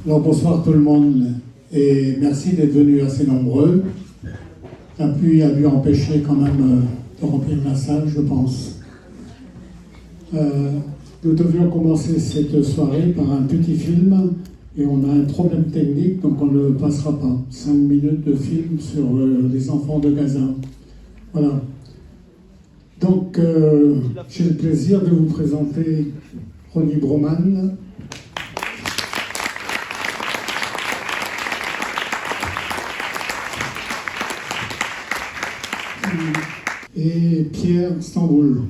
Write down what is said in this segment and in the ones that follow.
Alors bonsoir tout le monde et merci d'être venus assez nombreux. La pluie a dû empêcher quand même de remplir la salle, je pense. Nous devions commencer cette soirée par un petit film et on a un problème technique, donc on ne le passera pas. 5 minutes de film sur les enfants de Gaza. Voilà. Donc j'ai le plaisir de vous présenter Ronnie Broman. Et Pierre Stamboul.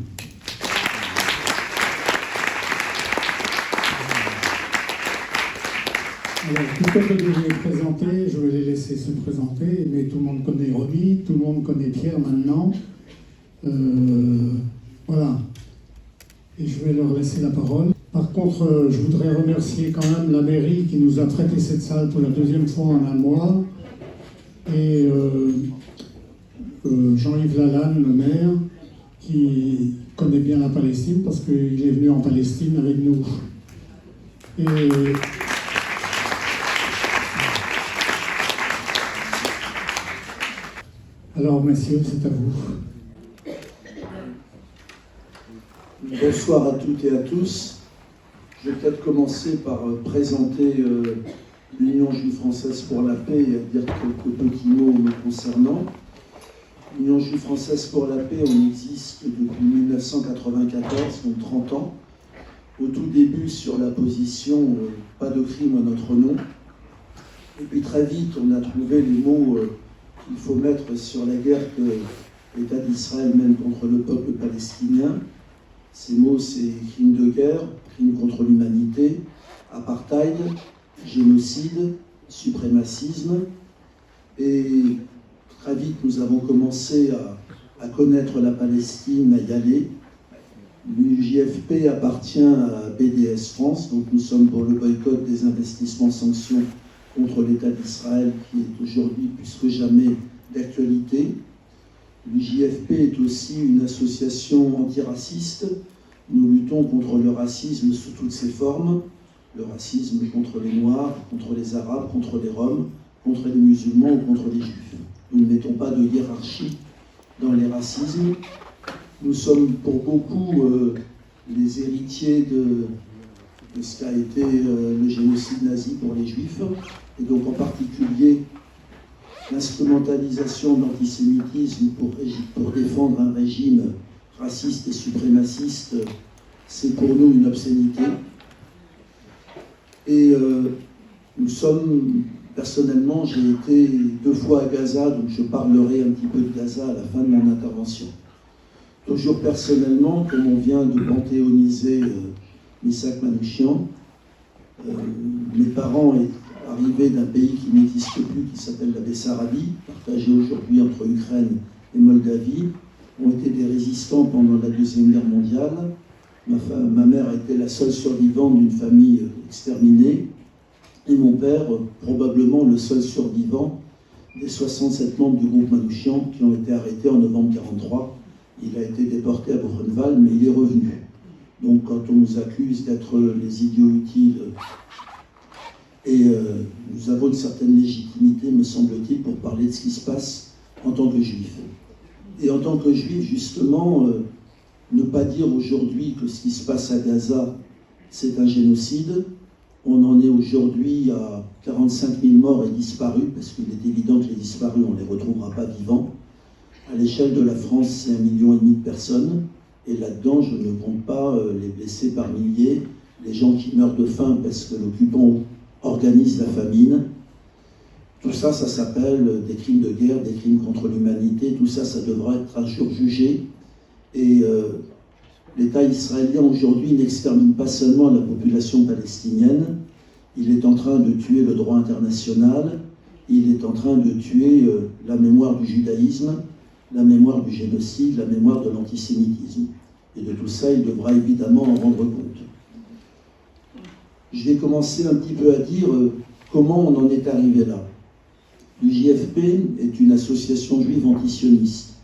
Alors, plutôt que de les présenter, je vais les laisser se présenter, mais tout le monde connaît Ronnie, tout le monde connaît Pierre maintenant. Voilà. Et je vais leur laisser la parole. Par contre, je voudrais remercier quand même la mairie qui nous a prêté cette salle pour la deuxième fois en un mois. Et Jean-Yves Lalanne, le maire, qui connaît bien la Palestine parce qu'il est venu en Palestine avec nous. Et alors, messieurs, c'est à vous. Bonsoir à toutes et à tous. Je vais peut-être commencer par présenter l'Union juive française pour la paix et dire quelques petits mots me concernant. L'Union juive française pour la paix, on existe depuis 1994, donc 30 ans. Au tout début, sur la position « pas de crime à notre nom ». Et puis très vite, on a trouvé les mots qu'il faut mettre sur la guerre que l'État d'Israël mène contre le peuple palestinien. Ces mots, c'est crime de guerre, crime contre l'humanité, apartheid, génocide, suprémacisme. Et très vite, nous avons commencé à connaître la Palestine, à y aller. L'UJFP appartient à BDS France, donc nous sommes pour le boycott des investissements sanctions contre l'État d'Israël, qui est aujourd'hui plus que jamais d'actualité. L'UJFP est aussi une association antiraciste. Nous luttons contre le racisme sous toutes ses formes. Le racisme contre les Noirs, contre les Arabes, contre les Roms, contre les musulmans ou contre les Juifs. Nous ne mettons pas de hiérarchie dans les racismes. Nous sommes pour beaucoup les héritiers de ce qu'a été le génocide nazi pour les Juifs, et donc en particulier l'instrumentalisation de l'antisémitisme pour défendre un régime raciste et suprémaciste, c'est pour nous une obscénité. Et nous sommes, personnellement, j'ai été 2 fois à Gaza, donc je parlerai un petit peu de Gaza à la fin de mon intervention. Toujours personnellement, comme on vient de panthéoniser Misak Manouchian, mes parents arrivés d'un pays qui n'existe plus, qui s'appelle la Bessarabie, partagé aujourd'hui entre Ukraine et Moldavie, ont été des résistants pendant la Deuxième Guerre mondiale. Ma mère était la seule survivante d'une famille exterminée, et mon père, probablement le seul survivant des 67 membres du groupe Manouchian qui ont été arrêtés en novembre 1943. Il a été déporté à Buchenwald, mais il est revenu. Donc quand on nous accuse d'être les idiots utiles, et nous avons une certaine légitimité, me semble-t-il, pour parler de ce qui se passe en tant que juif. Et en tant que juif, justement, ne pas dire aujourd'hui que ce qui se passe à Gaza, c'est un génocide. On en est aujourd'hui à 45 000 morts et disparus, parce qu'il est évident que les disparus, on ne les retrouvera pas vivants. À l'échelle de la France, c'est 1,5 million de personnes. Et là-dedans, je ne compte pas les blessés par milliers les gens qui meurent de faim parce que l'occupant organise la famine. Tout ça, ça s'appelle des crimes de guerre, des crimes contre l'humanité. Tout ça, ça devra être un jour jugé. Et l'État israélien aujourd'hui n'extermine pas seulement la population palestinienne, il est en train de tuer le droit international, il est en train de tuer la mémoire du judaïsme, la mémoire du génocide, la mémoire de l'antisémitisme. Et de tout ça, il devra évidemment en rendre compte. Je vais commencer un petit peu à dire comment on en est arrivé là. L'UJFP est une association juive antisioniste.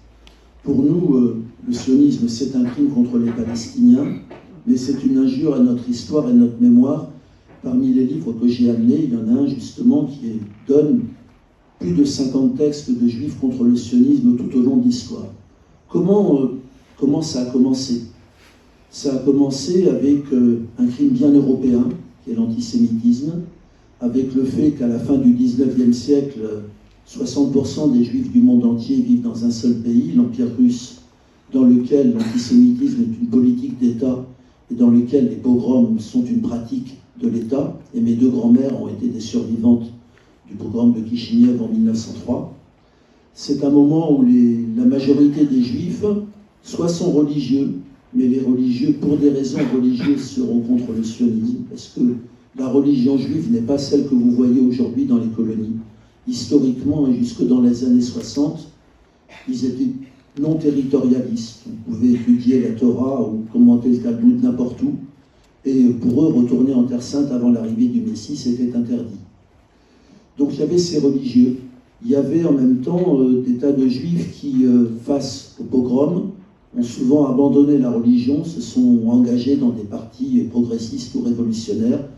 Pour nous, le sionisme, c'est un crime contre les Palestiniens, mais c'est une injure à notre histoire et notre mémoire. Parmi les livres que j'ai amenés, il y en a un justement qui donne plus de 50 textes de juifs contre le sionisme tout au long de l'histoire. Comment ça a commencé? Ça a commencé avec un crime bien européen, qui est l'antisémitisme, avec le fait qu'à la fin du 19e siècle, 60% des juifs du monde entier vivent dans un seul pays, l'Empire russe, dans lequel l'antisémitisme est une politique d'État et dans lequel les pogroms sont une pratique de l'État. Et mes deux grands-mères ont été des survivantes du pogrom de Kishinev en 1903. C'est un moment où la majorité des juifs, soit sont religieux, mais les religieux, pour des raisons religieuses, seront contre le sionisme, parce que la religion juive n'est pas celle que vous voyez aujourd'hui dans les colonies. Historiquement, et jusque dans les années 60, ils étaient non territorialistes. Vous pouvez étudier la Torah ou commenter le Talmud n'importe où, et pour eux, retourner en Terre Sainte avant l'arrivée du Messie, c'était interdit. Donc il y avait ces religieux. Il y avait en même temps des tas de juifs qui, face au pogrom, ont souvent abandonné la religion, se sont engagés dans des partis progressistes ou révolutionnaires.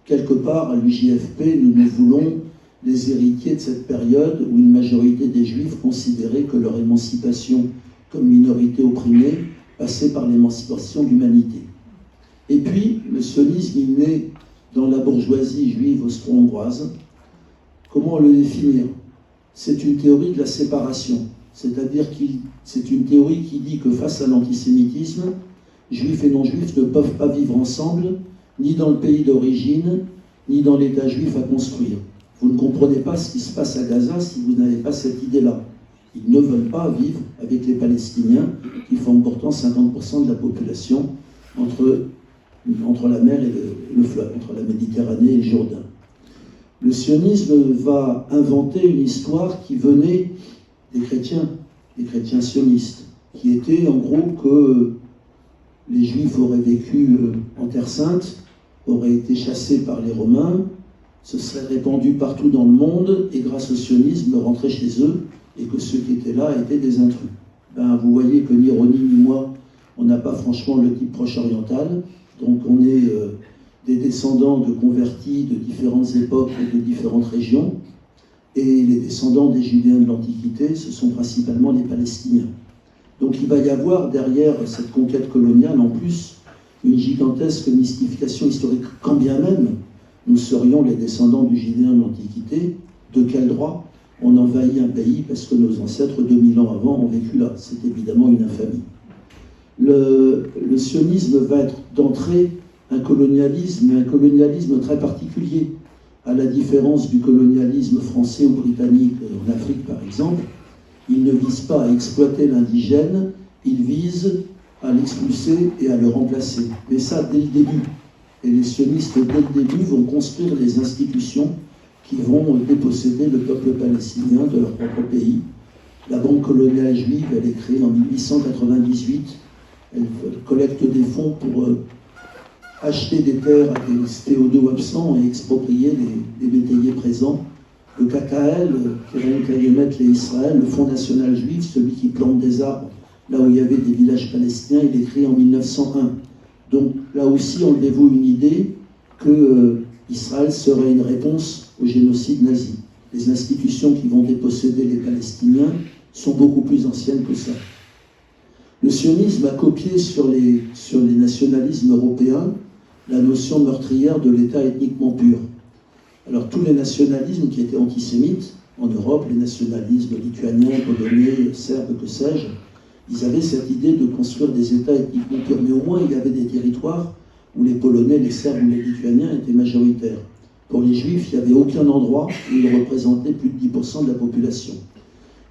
Quelque part, à l'UJFP, nous voulons les héritiers de cette période où une majorité des juifs considéraient que leur émancipation comme minorité opprimée passait par l'émancipation de l'humanité. Et puis, le sionisme est né dans la bourgeoisie juive austro-hongroise. Comment le définir? C'est une théorie de la séparation. C'est-à-dire que c'est une théorie qui dit que face à l'antisémitisme, juifs et non-juifs ne peuvent pas vivre ensemble, ni dans le pays d'origine, ni dans l'État juif à construire. Vous ne comprenez pas ce qui se passe à Gaza si vous n'avez pas cette idée-là. Ils ne veulent pas vivre avec les Palestiniens, qui forment pourtant 50% de la population entre la mer et le fleuve, entre la Méditerranée et le Jourdain. Le sionisme va inventer une histoire qui venait des chrétiens sionistes, qui étaient en gros que les Juifs auraient vécu en Terre Sainte, auraient été chassés par les Romains, se seraient répandus partout dans le monde, et grâce au sionisme rentraient chez eux, et que ceux qui étaient là étaient des intrus. Vous voyez que ni Ronnie ni moi, on n'a pas franchement le type proche-oriental, donc on est des descendants de convertis de différentes époques et de différentes régions, et les descendants des Judéens de l'Antiquité, ce sont principalement les Palestiniens. Donc il va y avoir derrière cette conquête coloniale, en plus, une gigantesque mystification historique, quand bien même nous serions les descendants du Judéen de l'Antiquité. De quel droit on envahit un pays parce que nos ancêtres, 2000 ans avant, ont vécu là? C'est évidemment une infamie. Le sionisme va être d'entrée un colonialisme, mais un colonialisme très particulier, à la différence du colonialisme français ou britannique en Afrique par exemple. Il ne vise pas à exploiter l'indigène, il vise à l'expulser et à le remplacer. Mais ça dès le début. Et les sionistes dès le début vont construire les institutions qui vont déposséder le peuple palestinien de leur propre pays. La Banque coloniale juive, elle est créée en 1898. Elle collecte des fonds pour acheter des terres à des féodaux absents et exproprier les métayers présents. Le KKL, Keren Kayemet et Israël, le Fonds national juif, celui qui plante des arbres là où il y avait des villages palestiniens, il est créé en 1901. Donc là aussi, on dévoue une idée que Israël serait une réponse au génocide nazi. Les institutions qui vont déposséder les Palestiniens sont beaucoup plus anciennes que ça. Le sionisme a copié sur les nationalismes européens la notion meurtrière de l'État ethniquement pur. Alors tous les nationalismes qui étaient antisémites, en Europe, les nationalismes lituaniens, polonais, serbes, que sais-je, ils avaient cette idée de construire des États ethniquement purs. Mais au moins, il y avait des territoires où les Polonais, les Serbes ou les Lituaniens étaient majoritaires. Pour les Juifs, il n'y avait aucun endroit où ils représentaient plus de 10% de la population.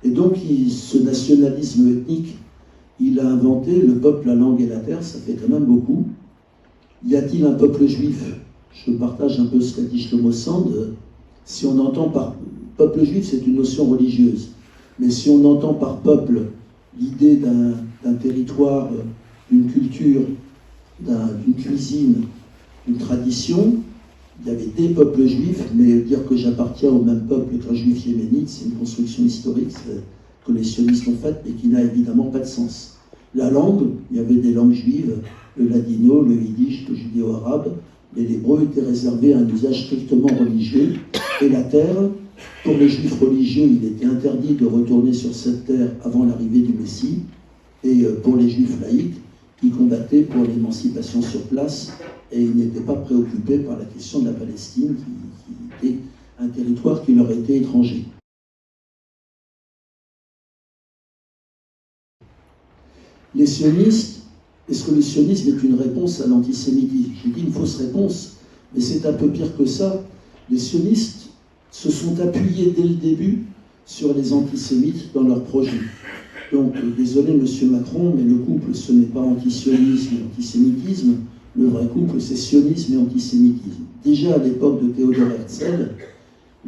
Et donc, ce nationalisme ethnique, il a inventé le peuple, la langue et la terre, ça fait quand même beaucoup. Y a-t-il un peuple juif? Je partage un peu ce qu'a dit Shlomo Sand. Si on entend par peuple juif, c'est une notion religieuse. Mais si on entend par peuple l'idée d'un territoire, d'une culture, d'une cuisine, d'une tradition, il y avait des peuples juifs, mais dire que j'appartiens au même peuple qu'un juif yéménite, c'est une construction historique que les sionistes ont faite, mais qui n'a évidemment pas de sens. La langue, il y avait des langues juives, le ladino, le yiddish, le judéo-arabe, mais l'hébreu était réservé à un usage strictement religieux. Et la terre, pour les juifs religieux, il était interdit de retourner sur cette terre avant l'arrivée du Messie. Et pour les juifs laïcs, ils combattaient pour l'émancipation sur place et ils n'étaient pas préoccupés par la question de la Palestine, qui était un territoire qui leur était étranger. Les sionistes, est-ce que le sionisme est une réponse à l'antisémitisme? J'ai dit une fausse réponse, mais c'est un peu pire que ça. Les sionistes se sont appuyés dès le début sur les antisémites dans leur projet. Donc, désolé Monsieur Macron, mais le couple, ce n'est pas antisionisme et antisémitisme. Le vrai couple, c'est sionisme et antisémitisme. Déjà à l'époque de Théodore Herzl,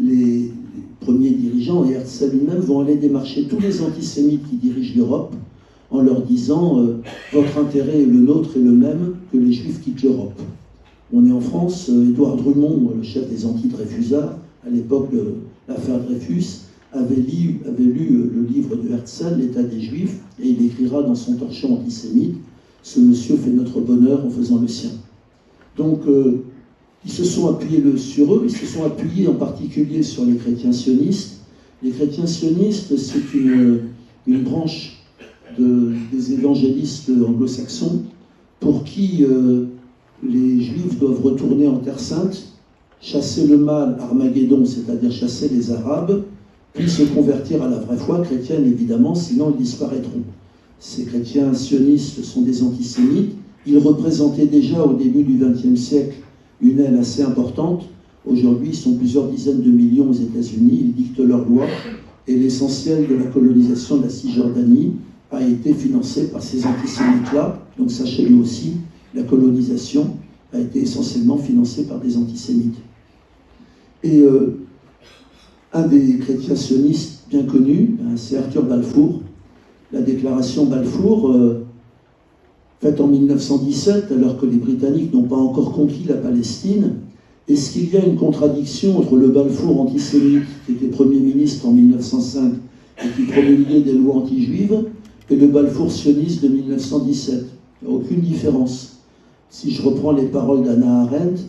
les premiers dirigeants, et Herzl lui-même, vont aller démarcher tous les antisémites qui dirigent l'Europe en leur disant votre intérêt et le nôtre est le même, que les Juifs quittent l'Europe. On est en France, Édouard Drumont, le chef des anti-Dreyfusards, à l'époque de l'affaire Dreyfus, avait lu le livre de Herzl, L'État des Juifs, et il écrira dans son torchon antisémite « Ce monsieur fait notre bonheur en faisant le sien ». Donc, ils se sont appuyés sur eux, ils se sont appuyés en particulier sur les chrétiens sionistes. Les chrétiens sionistes, c'est une branche des évangélistes anglo-saxons pour qui les Juifs doivent retourner en Terre Sainte, chasser le mal, Armageddon, c'est-à-dire chasser les Arabes, puis se convertir à la vraie foi chrétienne, évidemment, sinon ils disparaîtront. Ces chrétiens sionistes sont des antisémites. Ils représentaient déjà au début du XXe siècle une aile assez importante. Aujourd'hui, ils sont plusieurs dizaines de millions aux États-Unis, ils dictent leurs lois, et l'essentiel de la colonisation de la Cisjordanie a été financé par ces antisémites-là. Donc sachez-le aussi, la colonisation a été essentiellement financée par des antisémites. Et un des chrétiens sionistes bien connus, c'est Arthur Balfour. La déclaration Balfour, faite en 1917, alors que les Britanniques n'ont pas encore conquis la Palestine, est-ce qu'il y a une contradiction entre le Balfour antisémite, qui était Premier ministre en 1905 et qui promulguait des lois anti-juives, et le Balfour sioniste de 1917? Il n'y a aucune différence. Si je reprends les paroles d'Hannah Arendt,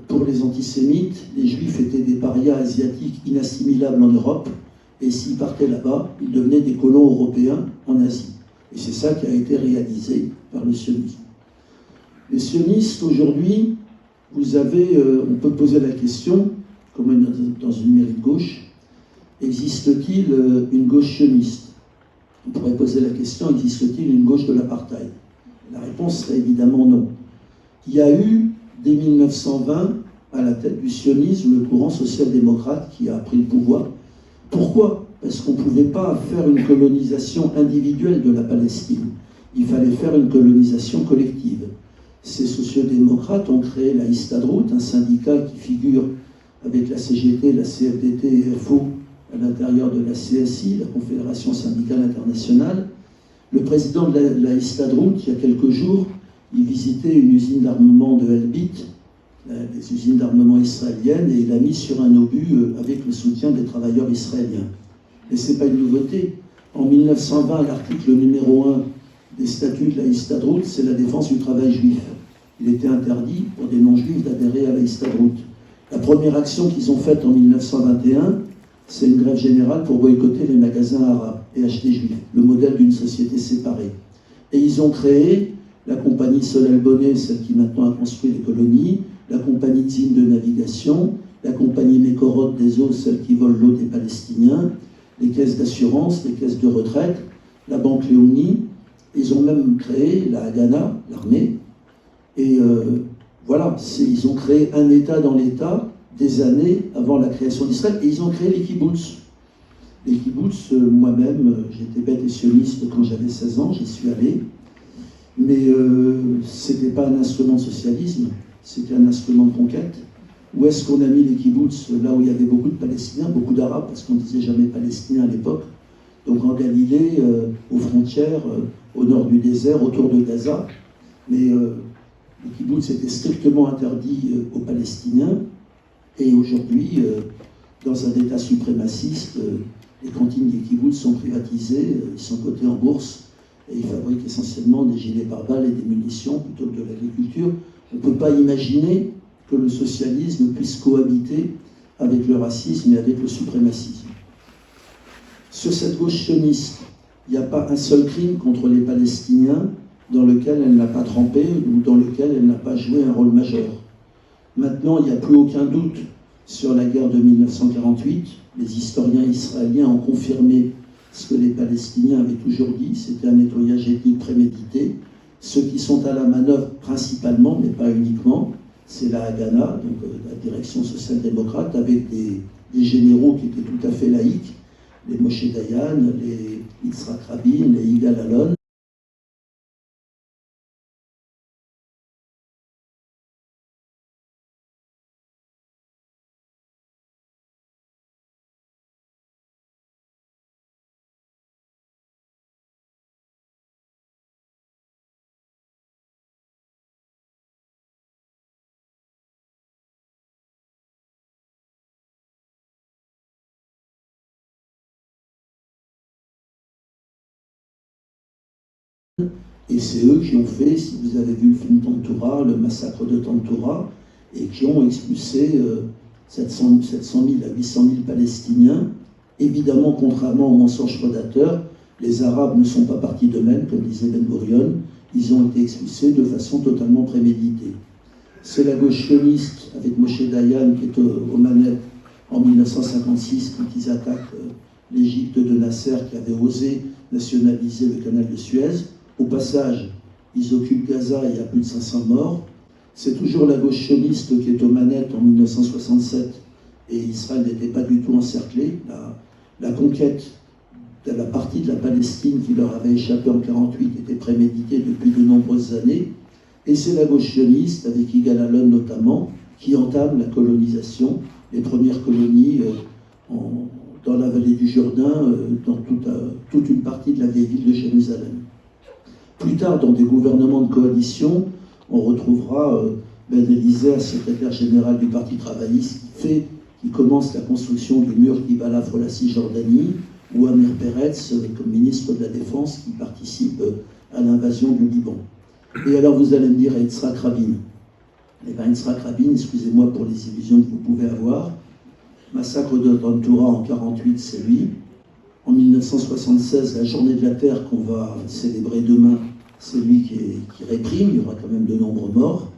pour les antisémites, les juifs étaient des parias asiatiques inassimilables en Europe, et s'ils partaient là-bas, ils devenaient des colons européens en Asie. Et c'est ça qui a été réalisé par le sionisme. Les sionistes, aujourd'hui, vous avez, on peut poser la question, comme dans une mairie de gauche, existe-t-il une gauche sioniste? On pourrait poser la question, existe-t-il une gauche de l'apartheid? La réponse serait évidemment non. Il y a eu, dès 1920, à la tête du sionisme, le courant social-démocrate qui a pris le pouvoir. Pourquoi? Parce qu'on ne pouvait pas faire une colonisation individuelle de la Palestine. Il fallait faire une colonisation collective. Ces sociodémocrates ont créé la Histadrout, un syndicat qui figure avec la CGT, la CFDT et FO à l'intérieur de la CSI, la Confédération syndicale internationale. Le président de la Histadrout, il y a quelques jours, il visitait une usine d'armement de Elbit, les usines d'armement israéliennes, et il a mis sur un obus avec le soutien des travailleurs israéliens. Mais ce n'est pas une nouveauté. En 1920, l'article numéro 1 des statuts de la Histadrout, c'est la défense du travail juif. Il était interdit pour des non-juifs d'adhérer à la Histadrout. La première action qu'ils ont faite en 1921, c'est une grève générale pour boycotter les magasins arabes et acheter juifs, le modèle d'une société séparée. Et ils ont créé la compagnie Solel Bonnet, celle qui maintenant a construit les colonies, la compagnie Tzin de navigation, la compagnie Mekorot des eaux, celle qui vole l'eau des Palestiniens, les caisses d'assurance, les caisses de retraite, la banque Léonie. Ils ont même créé la Haganah, l'armée, et voilà, ils ont créé un État dans l'État des années avant la création d'Israël, et ils ont créé les kibbutz. Les kibbutz, moi-même, j'étais bête et sioniste quand j'avais 16 ans, j'y suis allé, mais ce n'était pas un instrument de socialisme, c'était un instrument de conquête. Où est-ce qu'on a mis les kibbutz? Là où il y avait beaucoup de Palestiniens, beaucoup d'Arabes, parce qu'on ne disait jamais Palestiniens à l'époque. Donc en Galilée, aux frontières, au nord du désert, autour de Gaza. Mais les kibbutz étaient strictement interdits aux Palestiniens. Et aujourd'hui, dans un État suprémaciste, les cantines des kibbutz sont privatisées, ils sont cotés en bourse, et ils fabriquent essentiellement des gilets pare-balles et des munitions plutôt que de l'agriculture. On ne peut pas imaginer que le socialisme puisse cohabiter avec le racisme et avec le suprémacisme. Sur cette gauche sioniste, il n'y a pas un seul crime contre les Palestiniens dans lequel elle n'a pas trempé ou dans lequel elle n'a pas joué un rôle majeur. Maintenant, il n'y a plus aucun doute sur la guerre de 1948. Les historiens israéliens ont confirmé ce que les Palestiniens avaient toujours dit, c'était un nettoyage ethnique prémédité. Ceux qui sont à la manœuvre principalement, mais pas uniquement, c'est la Haganah, donc la direction social-démocrate, avec des généraux qui étaient tout à fait laïques, les Moshe Dayan, les Yitzhak Rabin, les Yigal Allon. Et c'est eux qui ont fait, si vous avez vu le film Tantoura, le massacre de Tantoura, et qui ont expulsé 700 000 à 800 000 Palestiniens. Évidemment, contrairement aux mensonges prédateurs, les Arabes ne sont pas partis d'eux-mêmes, comme disait Ben Gurion, ils ont été expulsés de façon totalement préméditée. C'est la gauche sioniste, avec Moshe Dayan, qui est aux manettes en 1956, quand ils attaquent l'Égypte de Nasser, qui avait osé nationaliser le canal de Suez. Au passage, ils occupent Gaza et il y a plus de 500 morts. C'est toujours la gauche sioniste qui est aux manettes en 1967 et Israël n'était pas du tout encerclé. La conquête de la partie de la Palestine qui leur avait échappé en 1948 était préméditée depuis de nombreuses années. Et c'est la gauche sioniste, avec Yigal Allon notamment, qui entame la colonisation, les premières colonies dans la vallée du Jourdain, dans toute une partie de la vieille ville de Jérusalem. Plus tard, dans des gouvernements de coalition, on retrouvera Ben Eliezer, secrétaire général du Parti travailliste, qui commence la construction du mur qui balafre la Cisjordanie, ou Amir Peretz, comme ministre de la Défense, qui participe à l'invasion du Liban. Et alors vous allez me dire, Yitzhak Rabin. Eh bien, Yitzhak Rabin, excusez-moi pour les illusions que vous pouvez avoir, massacre de Tantoura en 1948, c'est lui. En 1976, la journée de la Terre qu'on va célébrer demain, c'est lui qui réprime, il y aura quand même de nombreux morts.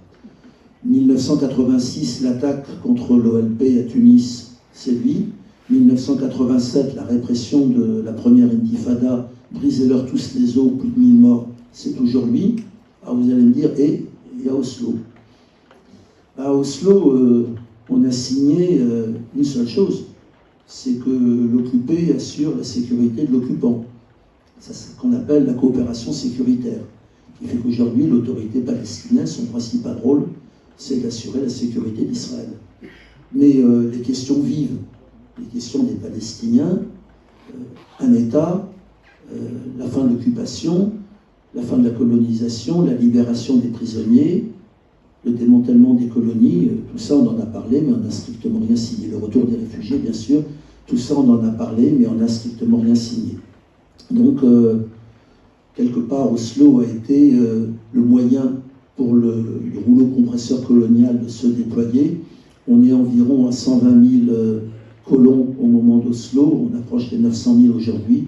1986, l'attaque contre l'OLP à Tunis, c'est lui. 1987, la répression de la première intifada, brisez-leur tous les os, plus de 1000 morts, c'est toujours lui. Alors vous allez me dire, et à Oslo. À Oslo, on a signé une seule chose, c'est que l'occupé assure la sécurité de l'occupant. C'est ce qu'on appelle la coopération sécuritaire, qui fait qu'aujourd'hui, l'autorité palestinienne, son principal rôle, c'est d'assurer la sécurité d'Israël. Mais les questions vives, les questions des Palestiniens, un État, la fin de l'occupation, la fin de la colonisation, la libération des prisonniers, le démantèlement des colonies, tout ça on en a parlé, mais on n'a strictement rien signé. Le retour des réfugiés, bien sûr, tout ça on en a parlé, mais on n'a strictement rien signé. Donc, quelque part, Oslo a été le moyen pour le rouleau compresseur colonial de se déployer. On est environ à 120 000 colons au moment d'Oslo, on approche des 900 000 aujourd'hui,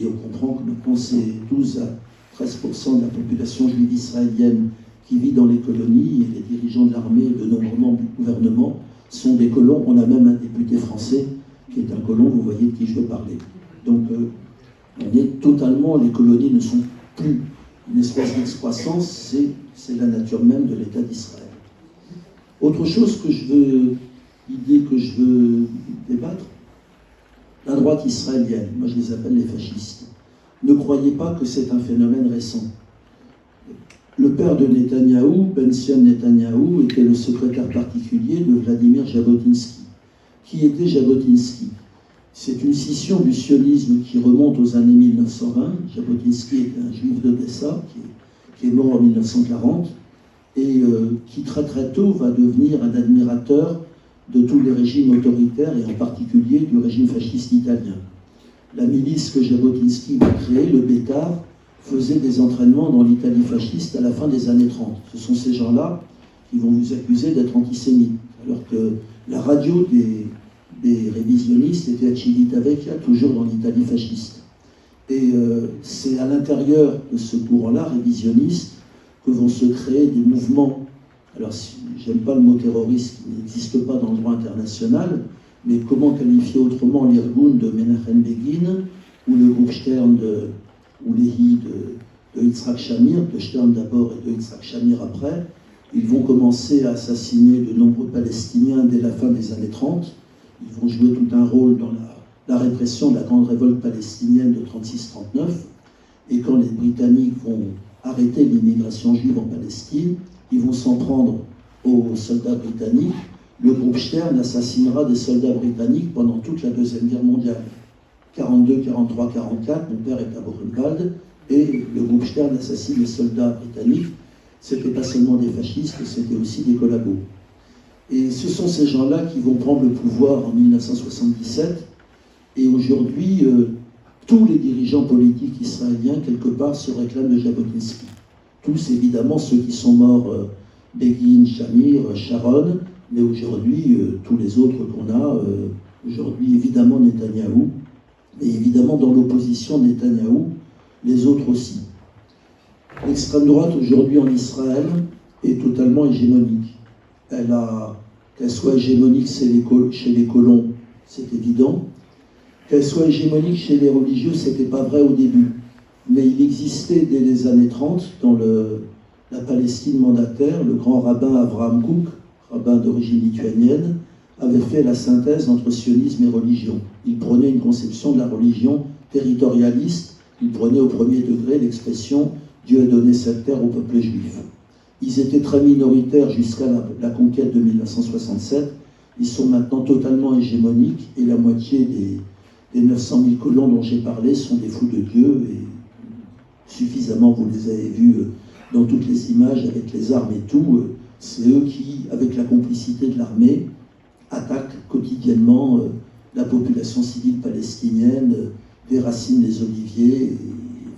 et on comprend que maintenant c'est 12 à 13% de la population juive israélienne qui vit dans les colonies, et les dirigeants de l'armée et de nombreux membres du gouvernement sont des colons. On a même un député français qui est un colon, vous voyez de qui je veux parler. Donc on est totalement, les colonies ne sont plus une espèce d'excroissance, c'est la nature même de l'État d'Israël. Autre chose idée que je veux débattre, la droite israélienne, moi je les appelle les fascistes. Ne croyez pas que c'est un phénomène récent. Le père de Netanyahou, Benzion Netanyahou, était le secrétaire particulier de Vladimir Jabotinsky. Qui était Jabotinsky? C'est une scission du sionisme qui remonte aux années 1920. Jabotinsky était un juif d'Odessa qui est mort en 1940 et qui très très tôt va devenir un admirateur de tous les régimes autoritaires et en particulier du régime fasciste italien. La milice que Jabotinsky va créer, le Betar, faisait des entraînements dans l'Italie fasciste à la fin des années 30. Ce sont ces gens-là qui vont vous accuser d'être antisémites, alors que la radio des révisionnistes était à Civitavecchia, toujours dans l'Italie fasciste. Et c'est à l'intérieur de ce courant-là, révisionniste, que vont se créer des mouvements. Alors, j'aime pas le mot terroriste qui n'existe pas dans le droit international, mais comment qualifier autrement l'Irgun de Menachem Begin, ou le groupe Stern ou l'Ehi de Yitzhak Shamir, de Stern d'abord et de Yitzhak Shamir après. Ils vont commencer à assassiner de nombreux Palestiniens dès la fin des années 30. Ils vont jouer tout un rôle dans la répression de la grande révolte palestinienne de 36-39. Et quand les Britanniques vont arrêter l'immigration juive en Palestine, ils vont s'en prendre aux soldats britanniques. Le groupe Stern assassinera des soldats britanniques pendant toute la Deuxième Guerre mondiale. 42, 43, 44, mon père est à Buchenwald, et le groupe Stern assassine les soldats britanniques. C'était pas seulement des fascistes, c'était aussi des collabos. Et ce sont ces gens-là qui vont prendre le pouvoir en 1977, et aujourd'hui, tous les dirigeants politiques israéliens, quelque part, se réclament de Jabotinsky. Tous, évidemment, ceux qui sont morts, Begin, Shamir, Sharon, mais aujourd'hui, tous les autres qu'on a, aujourd'hui, évidemment, Netanyahou, et évidemment, dans l'opposition Netanyahou, les autres aussi. L'extrême droite, aujourd'hui, en Israël, est totalement hégémonique. Qu'elle soit hégémonique chez les colons, c'est évident. Qu'elle soit hégémonique chez les religieux, c'était pas vrai au début. Mais il existait dès les années 30, dans la Palestine mandataire, le grand rabbin Avraham Kook, rabbin d'origine lituanienne, avait fait la synthèse entre sionisme et religion. Il prenait une conception de la religion territorialiste, il prenait au premier degré l'expression « Dieu a donné cette terre au peuple juif ». Ils étaient très minoritaires jusqu'à la conquête de 1967, ils sont maintenant totalement hégémoniques et la moitié des 900 000 colons dont j'ai parlé sont des fous de Dieu et suffisamment, vous les avez vus dans toutes les images avec les armes et tout, c'est eux qui, avec la complicité de l'armée, attaquent quotidiennement la population civile palestinienne, déracinent les oliviers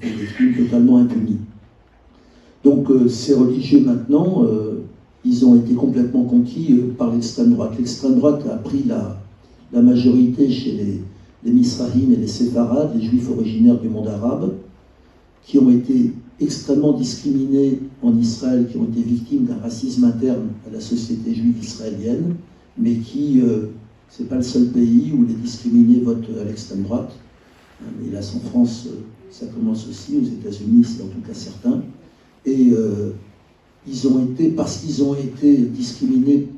et des crimes totalement impunis. Donc ces religieux maintenant, ils ont été complètement conquis par l'extrême droite. L'extrême droite a pris la majorité chez les Mizrahim et les Séfarades, les juifs originaires du monde arabe, qui ont été extrêmement discriminés en Israël, qui ont été victimes d'un racisme interne à la société juive israélienne, mais qui, c'est pas le seul pays où les discriminés votent à l'extrême droite. Hélas, en France, ça commence aussi, aux États-Unis, c'est en tout cas certain. Et parce qu'ils ont été discriminés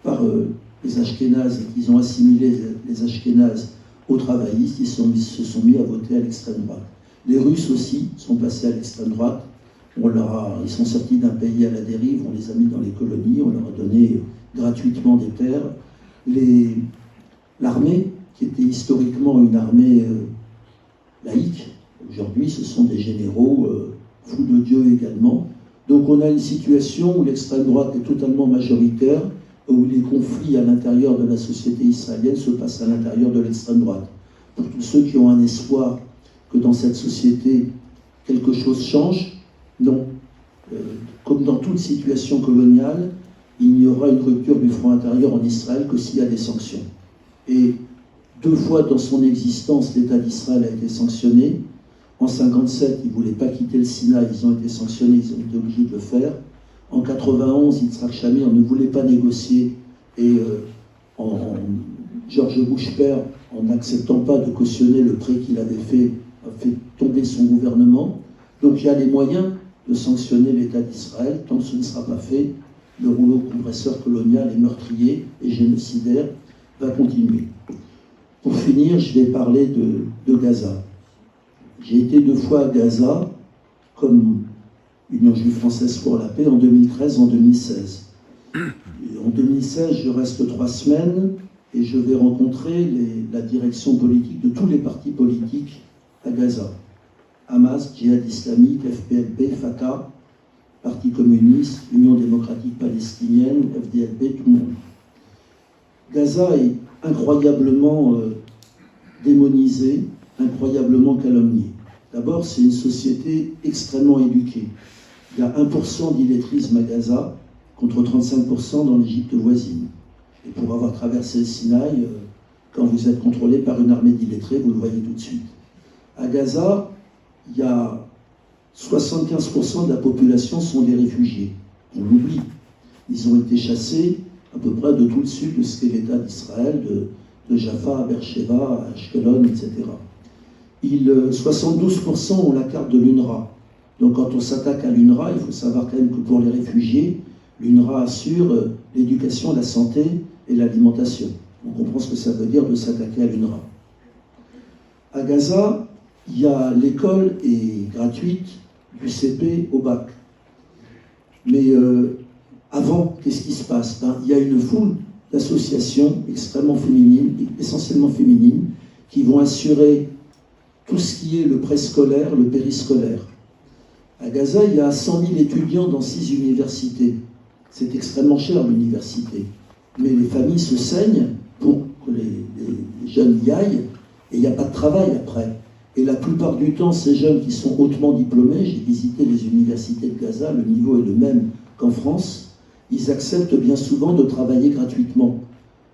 par les Ashkénazes et qu'ils ont assimilé les Ashkénazes aux travaillistes, ils se sont mis à voter à l'extrême droite. Les Russes aussi sont passés à l'extrême droite. Ils sont sortis d'un pays à la dérive, on les a mis dans les colonies, on leur a donné gratuitement des terres. L'armée, qui était historiquement une armée laïque, aujourd'hui ce sont des généraux fous de Dieu également. Donc on a une situation où l'extrême droite est totalement majoritaire, où les conflits à l'intérieur de la société israélienne se passent à l'intérieur de l'extrême droite. Pour tous ceux qui ont un espoir que dans cette société quelque chose change, non. Comme dans toute situation coloniale, il n'y aura une rupture du front intérieur en Israël que s'il y a des sanctions. Et 2 fois dans son existence, l'État d'Israël a été sanctionné. En 1957, ils ne voulaient pas quitter le Sinaï, ils ont été sanctionnés, ils ont été obligés de le faire. En 1991, Yitzhak Shamir ne voulait pas négocier et George Bush père, en n'acceptant pas de cautionner le prêt qu'il avait fait, a fait tomber son gouvernement. Donc il y a les moyens de sanctionner l'État d'Israël. Tant que ce ne sera pas fait, le rouleau compresseur colonial et meurtrier et génocidaire va continuer. Pour finir, je vais parler de Gaza. J'ai été 2 fois à Gaza, comme Union juive française pour la paix, en 2013 et en 2016. Et en 2016, je reste 3 semaines et je vais rencontrer la direction politique de tous les partis politiques à Gaza. Hamas, Djihad islamique, FPLP, Fatah, Parti communiste, Union démocratique palestinienne, FDLP, tout le monde. Gaza est incroyablement démonisée, incroyablement calomniée. D'abord, c'est une société extrêmement éduquée. Il y a 1% d'illettrisme à Gaza, contre 35% dans l'Égypte voisine. Et pour avoir traversé le Sinaï, quand vous êtes contrôlé par une armée d'illettrés, vous le voyez tout de suite. À Gaza, il y a 75% de la population sont des réfugiés. On l'oublie. Ils ont été chassés à peu près de tout le sud de ce qu'est l'État d'Israël, de Jaffa à Beersheba, à Ashkelon, etc. 72% ont la carte de l'UNRWA. Donc quand on s'attaque à l'UNRWA, il faut savoir quand même que pour les réfugiés, l'UNRWA assure l'éducation, la santé et l'alimentation. On comprend ce que ça veut dire de s'attaquer à l'UNRWA. À Gaza, il y a l'école est gratuite du CP au bac. Mais avant, qu'est-ce qui se passe? Il y a une foule d'associations extrêmement féminines, essentiellement féminines, qui vont assurer tout ce qui est le préscolaire, le périscolaire. À Gaza, il y a 100 000 étudiants dans 6 universités. C'est extrêmement cher l'université. Mais les familles se saignent pour que les jeunes y aillent, et il n'y a pas de travail après. Et la plupart du temps, ces jeunes qui sont hautement diplômés, j'ai visité les universités de Gaza, le niveau est le même qu'en France, ils acceptent bien souvent de travailler gratuitement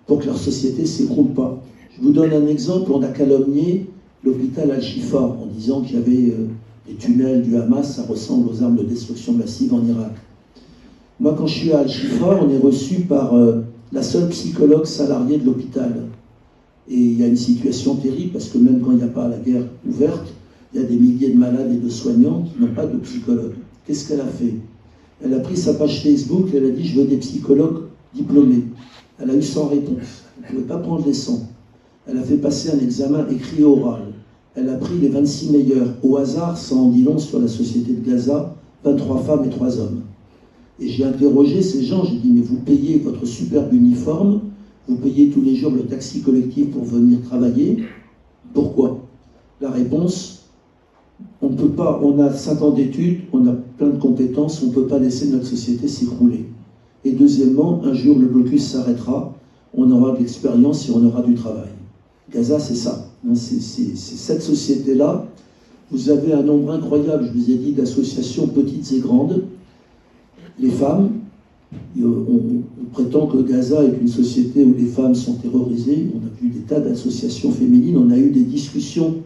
pour que leur société ne s'écroule pas. Je vous donne un exemple, on a calomnié l'hôpital Al-Shifa en disant qu'il y avait des tunnels du Hamas, ça ressemble aux armes de destruction massive en Irak. Moi, quand je suis à Al-Shifa, on est reçu par la seule psychologue salariée de l'hôpital. Et il y a une situation terrible, parce que même quand il n'y a pas la guerre ouverte, il y a des milliers de malades et de soignants qui n'ont pas de psychologue. Qu'est-ce qu'elle a fait? Elle a pris sa page Facebook et elle a dit « Je veux des psychologues diplômés ». Elle a eu 100 réponses. Elle ne pouvait pas prendre les 100. Elle a fait passer un examen écrit et oral. Elle a pris les 26 meilleurs. Au hasard, ça en dit long sur la société de Gaza, 23 femmes et 3 hommes. Et j'ai interrogé ces gens, j'ai dit « Mais vous payez votre superbe uniforme, vous payez tous les jours le taxi collectif pour venir travailler. Pourquoi ?» La réponse, on ne peut pas, on a 5 ans d'études, on a plein de compétences, on ne peut pas laisser notre société s'écrouler. Et deuxièmement, un jour le blocus s'arrêtera, on aura de l'expérience et on aura du travail. Gaza, c'est ça. C'est cette société-là. Vous avez un nombre incroyable, je vous ai dit, d'associations petites et grandes. Les femmes, on prétend que Gaza est une société où les femmes sont terrorisées. On a vu des tas d'associations féminines. On a eu des discussions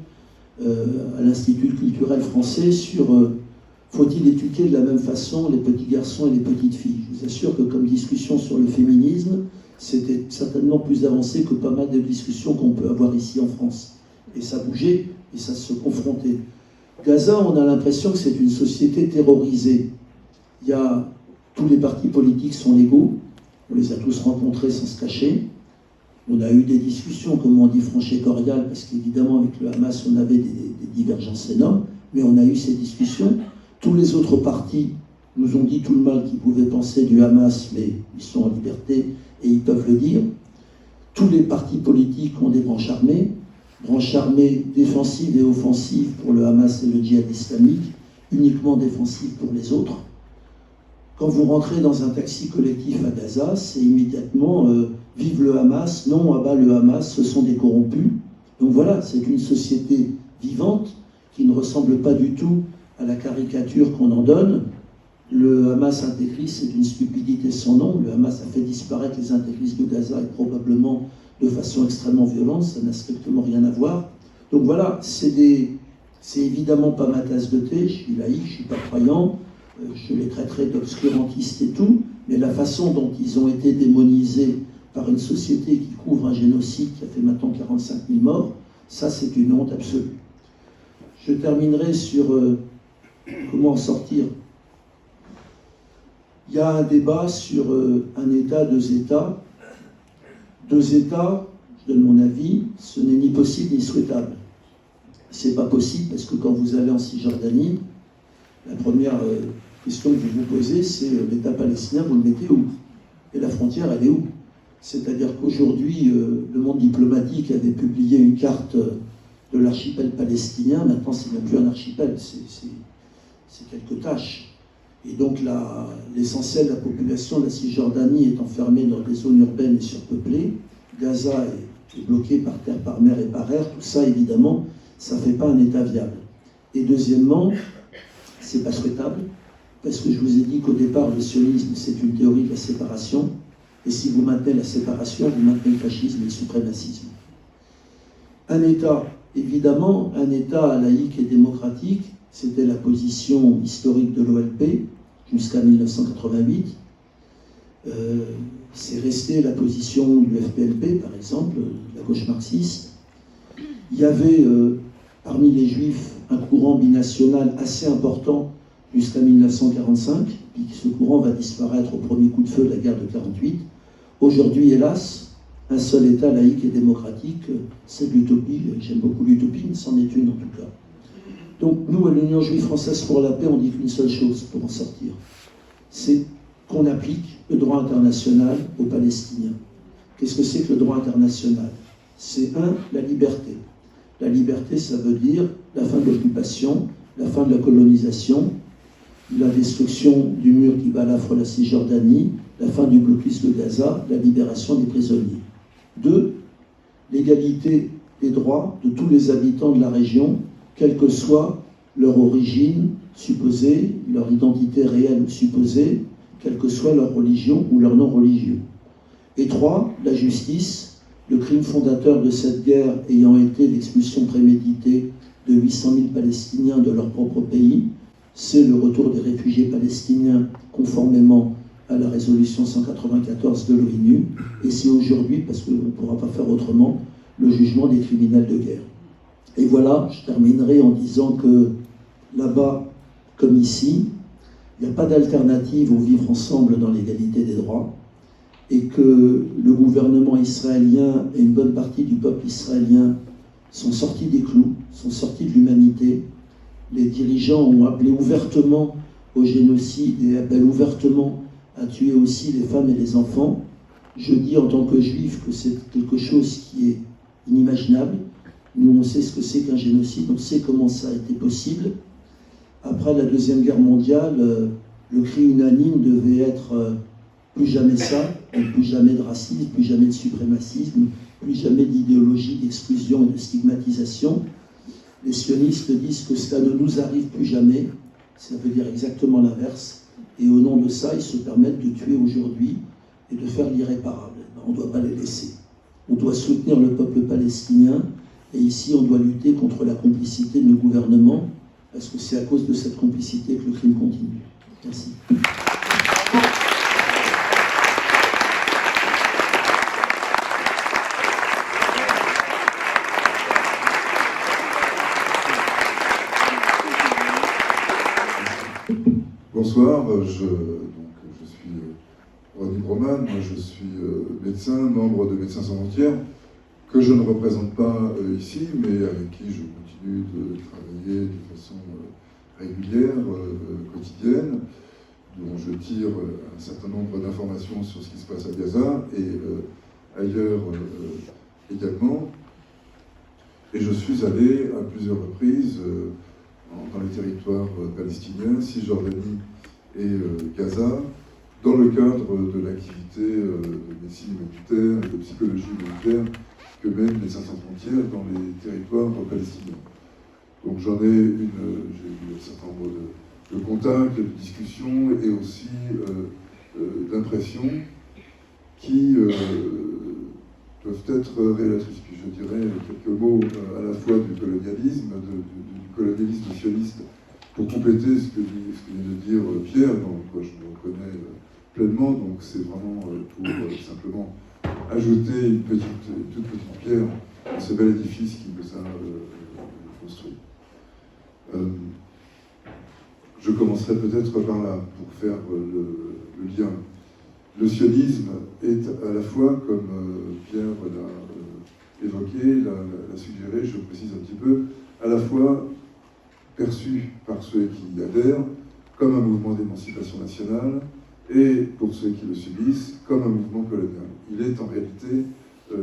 à l'Institut culturel français sur faut-il éduquer de la même façon les petits garçons et les petites filles. Je vous assure que comme discussion sur le féminisme, c'était certainement plus avancé que pas mal de discussions qu'on peut avoir ici en France. Et ça bougeait et ça se confrontait. Gaza, on a l'impression que c'est une société terrorisée. Il y a tous les partis politiques sont légaux, on les a tous rencontrés sans se cacher. On a eu des discussions, comme on dit, franches et cordiales, parce qu'évidemment, avec le Hamas, on avait des divergences énormes, mais on a eu ces discussions. Tous les autres partis nous ont dit tout le mal qu'ils pouvaient penser du Hamas, mais ils sont en liberté et ils peuvent le dire. Tous les partis politiques ont des branches armées défensives et offensives pour le Hamas et le djihad islamique, uniquement défensives pour les autres. Quand vous rentrez dans un taxi collectif à Gaza, c'est immédiatement vive le Hamas, non, abat le Hamas, ce sont des corrompus. Donc voilà, c'est une société vivante qui ne ressemble pas du tout à la caricature qu'on en donne. Le Hamas intégriste, c'est une stupidité sans nom. Le Hamas a fait disparaître les intégristes de Gaza et probablement de façon extrêmement violente, ça n'a strictement rien à voir. Donc voilà, c'est évidemment pas ma tasse de thé, je suis laïque, je ne suis pas croyant, je les traiterai d'obscurantistes et tout, mais la façon dont ils ont été démonisés par une société qui couvre un génocide qui a fait maintenant 45 000 morts, ça c'est une honte absolue. Je terminerai sur comment en sortir. Il y a un débat sur un État, deux États. Deux États, je donne mon avis, ce n'est ni possible ni souhaitable. C'est pas possible parce que quand vous allez en Cisjordanie, la première question que vous vous posez, c'est l'État palestinien, vous le mettez où? Et la frontière, elle est où? C'est-à-dire qu'aujourd'hui, le monde diplomatique avait publié une carte de l'archipel palestinien. Maintenant, c'est même plus un archipel, c'est quelques tâches. Et donc, l'essentiel de la population de la Cisjordanie est enfermée dans des zones urbaines et surpeuplées. Gaza est bloqué par terre, par mer et par air. Tout ça, évidemment, ça ne fait pas un État viable. Et deuxièmement, c'est pas souhaitable, parce que je vous ai dit qu'au départ, le sionisme, c'est une théorie de la séparation. Et si vous maintenez la séparation, vous maintenez le fascisme et le suprémacisme. Un État, évidemment, un État laïque et démocratique, c'était la position historique de l'OLP jusqu'à 1988. C'est resté la position du FPLP, par exemple, de la gauche marxiste. Il y avait parmi les Juifs un courant binational assez important jusqu'à 1945, puis ce courant va disparaître au premier coup de feu de la guerre de 1948. Aujourd'hui, hélas, un seul État laïque et démocratique, c'est de l'utopie. J'aime beaucoup l'utopie, mais c'en est une en tout cas. Donc nous, à l'Union juive française pour la paix, on dit qu'une seule chose pour en sortir, c'est qu'on applique le droit international aux Palestiniens. Qu'est-ce que c'est que le droit international? C'est la liberté. La liberté, ça veut dire la fin de l'occupation, la fin de la colonisation, la destruction du mur qui balafre la Cisjordanie, la fin du blocus de Gaza, la libération des prisonniers. 2, l'égalité des droits de tous les habitants de la région, quelle que soit leur origine supposée, leur identité réelle ou supposée, quelle que soit leur religion ou leur non-religieux. Et 3, la justice, le crime fondateur de cette guerre ayant été l'expulsion préméditée de 800 000 Palestiniens de leur propre pays, c'est le retour des réfugiés palestiniens conformément à la résolution 194 de l'ONU, et c'est aujourd'hui, parce qu'on ne pourra pas faire autrement, le jugement des criminels de guerre. Et voilà, je terminerai en disant que là-bas, comme ici, il n'y a pas d'alternative au vivre ensemble dans l'égalité des droits, et que le gouvernement israélien et une bonne partie du peuple israélien sont sortis des clous, sont sortis de l'humanité. Les dirigeants ont appelé ouvertement au génocide et appellent ouvertement à tuer aussi les femmes et les enfants. Je dis en tant que juif que c'est quelque chose qui est inimaginable. Nous, on sait ce que c'est qu'un génocide, on sait comment ça a été possible. Après la Deuxième Guerre mondiale, le cri unanime devait être plus jamais ça, plus jamais de racisme, plus jamais de suprémacisme, plus jamais d'idéologie d'exclusion et de stigmatisation. Les sionistes disent que cela ne nous arrive plus jamais, ça veut dire exactement l'inverse, et au nom de ça, ils se permettent de tuer aujourd'hui et de faire l'irréparable. On ne doit pas les laisser. On doit soutenir le peuple palestinien, et ici on doit lutter contre la complicité de nos gouvernements, parce que c'est à cause de cette complicité que le crime continue. Merci. Bonsoir, je suis Rodney Broman, moi je suis médecin, membre de Médecins sans frontières, que je ne représente pas ici, mais avec qui je continue de travailler de façon régulière, quotidienne, dont je tire un certain nombre d'informations sur ce qui se passe à Gaza et ailleurs également. Et je suis allé à plusieurs reprises dans les territoires palestiniens, Cisjordanie et Gaza, dans le cadre de l'activité de médecine humanitaire et de psychologie humanitaire que mènent Médecins sans frontières dans les territoires palestiniens. Donc j'ai eu un certain nombre de contacts, de discussions et aussi d'impressions qui peuvent être révélatrices. Puis je dirais quelques mots à la fois du colonialisme, du colonialisme sioniste, pour compléter ce que vient de dire Pierre, dans quoi je me reconnais pleinement. Donc c'est vraiment pour simplement ajouter une toute petite pierre à ce bel édifice qui nous a construit. Je commencerai peut-être par là, pour faire le lien. Le sionisme est à la fois, comme Pierre l'a évoqué, l'a suggéré, je précise un petit peu, à la fois perçu par ceux qui y adhèrent comme un mouvement d'émancipation nationale et pour ceux qui le subissent comme un mouvement colonial. Il est en réalité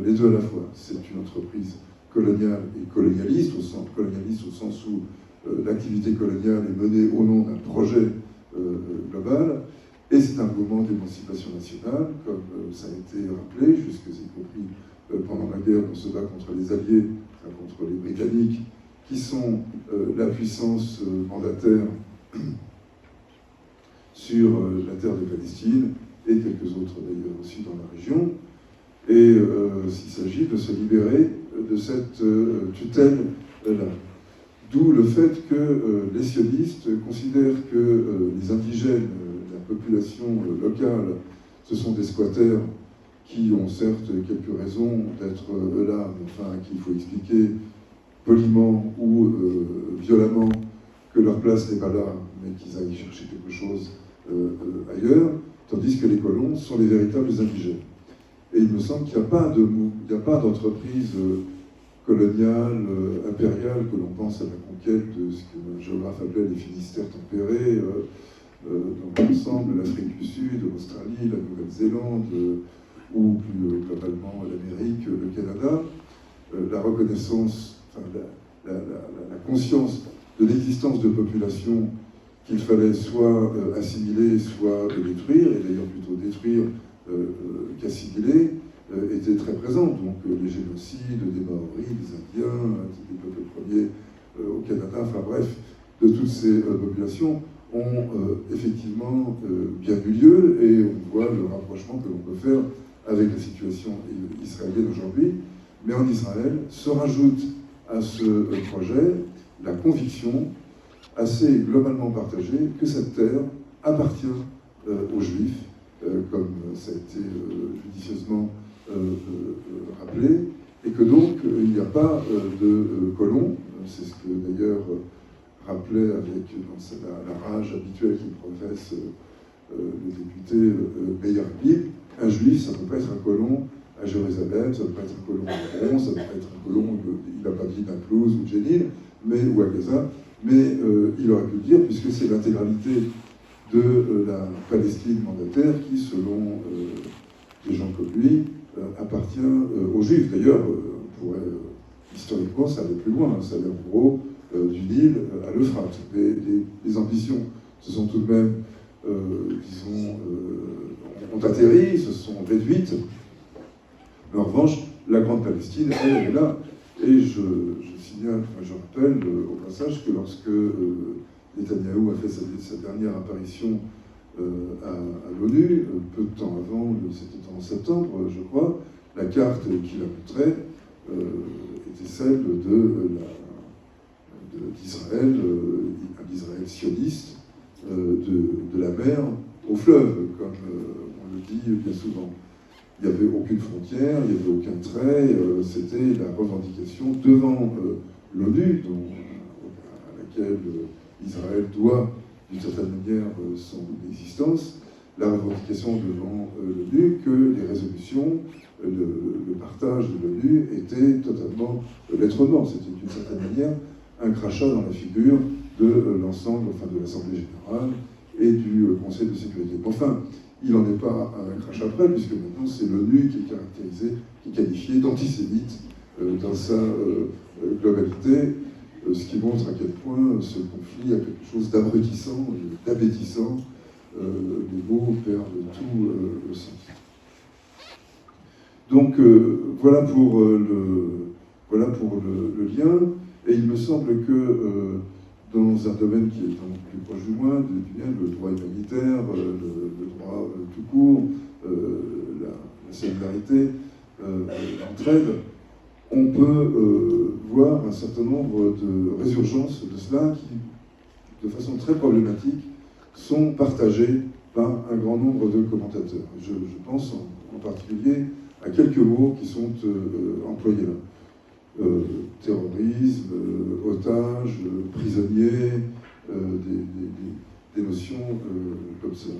les deux à la fois. C'est une entreprise coloniale et colonialiste au sens où l'activité coloniale est menée au nom d'un projet global, et c'est un mouvement d'émancipation nationale, comme ça a été rappelé, jusque y compris pendant la guerre, on se bat contre les Alliés, enfin, contre les Britanniques, qui sont la puissance mandataire sur la terre de Palestine, et quelques autres d'ailleurs aussi dans la région. Et s'il s'agit de se libérer de cette tutelle-là. D'où le fait que les sionistes considèrent que les indigènes, la population locale, ce sont des squatters qui ont certes quelques raisons d'être là, mais enfin qu'il faut expliquer poliment ou violemment que leur place n'est pas là, mais qu'ils aillent chercher quelque chose ailleurs, tandis que les colons sont les véritables indigènes. Et il me semble qu'il n'y a pas d'entreprise coloniale, impériale, que l'on pense à la conquête de ce que le géographe appelait les Finistères tempérés, dans l'ensemble, l'Afrique du Sud, l'Australie, la Nouvelle-Zélande, ou plus globalement l'Amérique, le Canada. La reconnaissance, enfin, la conscience de l'existence de populations qu'il fallait soit assimiler, soit détruire, et d'ailleurs plutôt détruire qu'assimiler, était très présente. Donc les génocides des Maoris, des Indiens, des peuples premiers au Canada, enfin bref, de toutes ces populations ont effectivement bien eu lieu, et on voit le rapprochement que l'on peut faire avec la situation israélienne aujourd'hui. Mais en Israël se rajoute à ce projet la conviction assez globalement partagée que cette terre appartient aux Juifs, comme ça a été judicieusement rappelé, et que donc il n'y a pas de colons. C'est ce que d'ailleurs rappelait avec dans la rage habituelle qu'il professe le député Meir Habib. Un juif, ça ne peut pas être un colon à Jérusalem, ça ne peut pas être un colon à Hebron, ça ne peut pas être un colon, il n'a pas dit Naplouse ou Jenin, ou à Gaza, mais il aurait pu le dire, puisque c'est l'intégralité de la Palestine mandataire qui, selon des gens comme lui, appartient aux Juifs. D'ailleurs, on pourrait, historiquement, ça allait plus loin, ça allait en gros du Nil à l'Euphrate. Mais les ambitions se sont tout de même, disons, ont atterri, se sont réduites. Mais en revanche, la Grande Palestine, elle est là. Et je signale, enfin, je rappelle au passage que lorsque Netanyahou a fait sa dernière apparition à l'ONU, peu de temps avant, c'était en septembre, je crois, la carte qu'il a montrée était celle d'Israël, un Israël sioniste, de la mer au fleuve, comme on le dit bien souvent. Il n'y avait aucune frontière, il n'y avait aucun trait, c'était la revendication devant l'ONU, à laquelle Israël doit, d'une certaine manière, son existence, la revendication devant l'ONU que les résolutions, le partage de l'ONU était totalement lettre morte. C'était d'une certaine manière un crachat dans la figure de l'ensemble, enfin de l'Assemblée générale et du Conseil de sécurité. Enfin, il n'en est pas à un crachat près, puisque maintenant c'est l'ONU qui est caractérisée, qui est qualifiée d'antisémite dans sa globalité, ce qui montre à quel point ce conflit a quelque chose d'abrutissant, d'abêtissant. Les mots perdent tout le sens. Donc voilà pour le lien, et il me semble que dans un domaine qui est plus proche du moins, du lien, le droit humanitaire, le droit tout court, la solidarité, l'entraide, on peut voir un certain nombre de résurgences de cela qui, de façon très problématique, sont partagées par un grand nombre de commentateurs. Je pense en particulier à quelques mots qui sont employés là. Terrorisme, otages, prisonniers, des notions comme ça.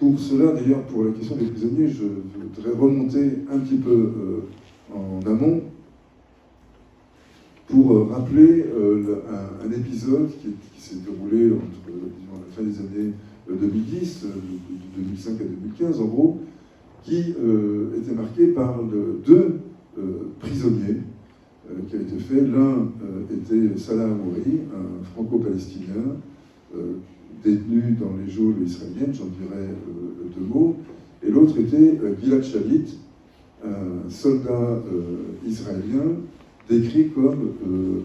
Pour cela, d'ailleurs, pour la question des prisonniers, je voudrais remonter un petit peu en amont pour rappeler un épisode qui s'est déroulé entre disons, la fin des années 2010, de 2005 à 2015 en gros, qui était marqué par deux prisonniers qui avaient été faits. L'un était Salah Hamouri, un franco-palestinien, détenu dans les geôles israéliennes, j'en dirais deux mots, et l'autre était Gilad Shalit, un soldat israélien décrit comme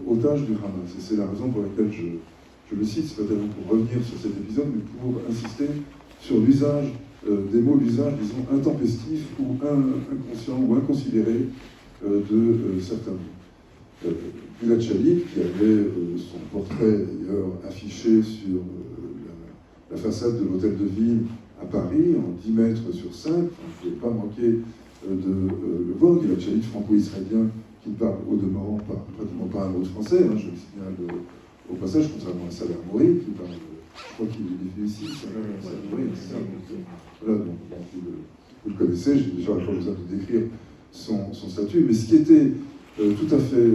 otage du Hamas. Et c'est la raison pour laquelle je le cite, c'est pas tellement pour revenir sur cet épisode, mais pour insister sur l'usage des mots, l'usage, disons, intempestif ou inconscient ou inconsidéré de certains mots. Gilad Shalit, qui avait son portrait d'ailleurs affiché sur la façade de l'hôtel de ville à Paris, en 10 mètres sur 5, on ne pouvait pas manquer de le voir. Gilad Shalit, franco-israélien, qui ne parle au demeurant pratiquement pas un mot de français, hein, je le signale au passage, contrairement à Salah Hamouri, qui parle, je crois qu'il est venu ici, Salah Hamouri, voilà, donc vous le connaissez, j'ai déjà pas besoin de décrire son statut, mais ce qui était tout à fait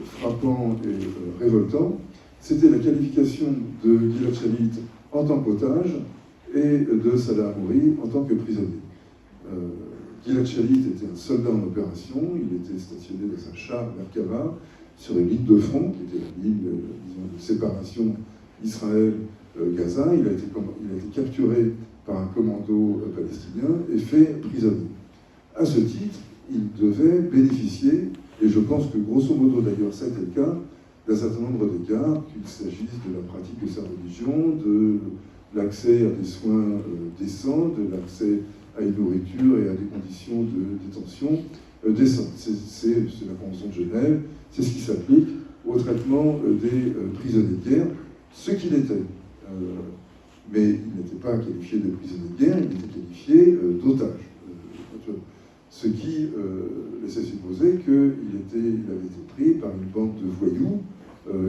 frappant et révoltant, c'était la qualification de Gilad Shalit en tant qu'otage et de Salah Hamouri en tant que prisonnier. Gilad Shalit était un soldat en opération, il était stationné dans un char Merkava sur une ligne de front, qui était la ligne disons, de séparation Israël-Gaza. Il a été capturé par un commando palestinien et fait prisonnier. À ce titre, il devait bénéficier, et je pense que grosso modo d'ailleurs c'était le cas, d'un certain nombre d'égards, qu'il s'agisse de la pratique de sa religion, de l'accès à des soins décents, de l'accès à une nourriture et à des conditions de détention décentes. C'est la Convention de Genève, c'est ce qui s'applique au traitement des prisonniers de guerre, ce qu'il était. Mais il n'était pas qualifié de prisonnier de guerre, il était qualifié d'otage. Ce qui laissait supposer qu'il avait été pris par une bande de voyous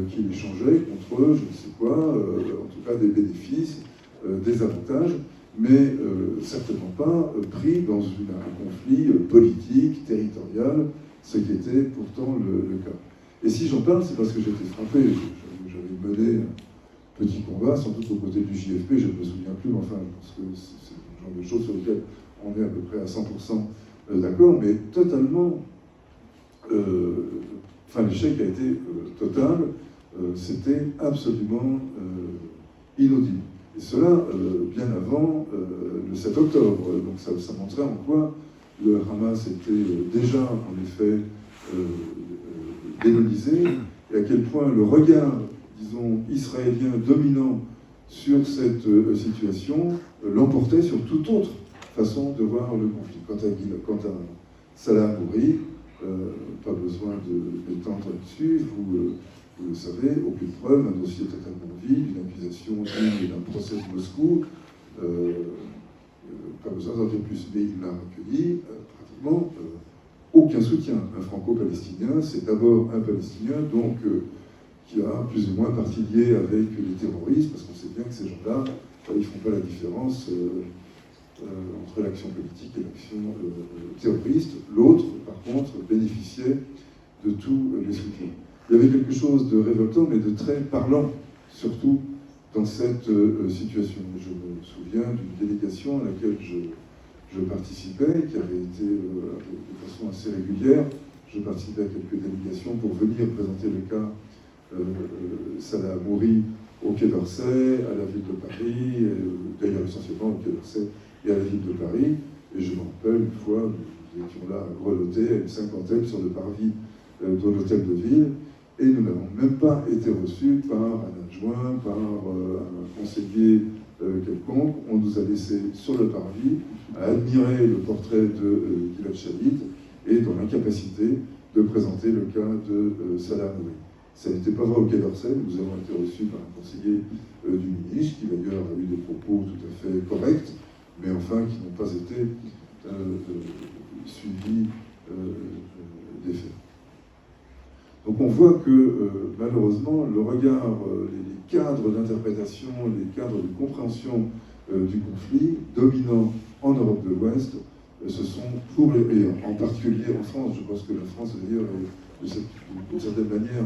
qui l'échangeait contre, je ne sais quoi, en tout cas des bénéfices, des avantages, mais certainement pas pris dans un conflit politique, territorial, ce qui était pourtant le cas. Et si j'en parle, c'est parce que j'ai été frappé. J'avais mené un petit combat, sans doute aux côtés du JFP, je ne me souviens plus, mais enfin, je pense que c'est le genre de choses sur lesquelles on est à peu près à 100% d'accord, mais totalement... l'échec a été total, c'était absolument inaudible. Et cela bien avant le 7 octobre. Donc ça montrait en quoi le Hamas était déjà, en effet, démonisé, et à quel point le regard, disons, israélien dominant sur cette situation l'emportait sur toute autre façon de voir le conflit. Quant à Salah Hamouri, pas besoin de m'étendre là-dessus, vous le savez, aucune preuve, un dossier totalement vide, une accusation digne d'un procès de Moscou, pas besoin d'en dire plus, mais il n'a recueilli pratiquement aucun soutien. Un franco-palestinien, c'est d'abord un palestinien, donc qui a plus ou moins partie liée avec les terroristes, parce qu'on sait bien que ces gens-là, ils ne font pas la différence entre l'action politique et l'action terroriste. L'autre, par contre, bénéficiait de tous les soutiens. Il y avait quelque chose de révoltant, mais de très parlant, surtout dans cette situation. Je me souviens d'une délégation à laquelle je participais, qui avait été de façon assez régulière. Je participais à quelques délégations pour venir présenter le cas Salah Hamouri au Quai d'Orsay, à la ville de Paris, d'ailleurs essentiellement au Quai d'Orsay et à la ville de Paris. Et je me rappelle, une fois, nous étions là à grelotter, à une cinquantaine sur le parvis de l'hôtel de ville, et nous n'avons même pas été reçus par un adjoint, par un conseiller quelconque. On nous a laissés sur le parvis à admirer le portrait de Gilad Shalit et dans l'incapacité de présenter le cas de Salah Hamouri. Ça n'était pas vrai au Quai d'Orsay. Nous avons été reçus par un conseiller du ministre, qui d'ailleurs a eu des propos tout à fait corrects, mais enfin qui n'ont pas été suivis des faits. Donc on voit que malheureusement le regard, les cadres d'interprétation, les cadres de compréhension du conflit, dominant en Europe de l'Ouest, ce sont et en particulier en France. Je pense que la France, d'ailleurs, est d'une certaine manière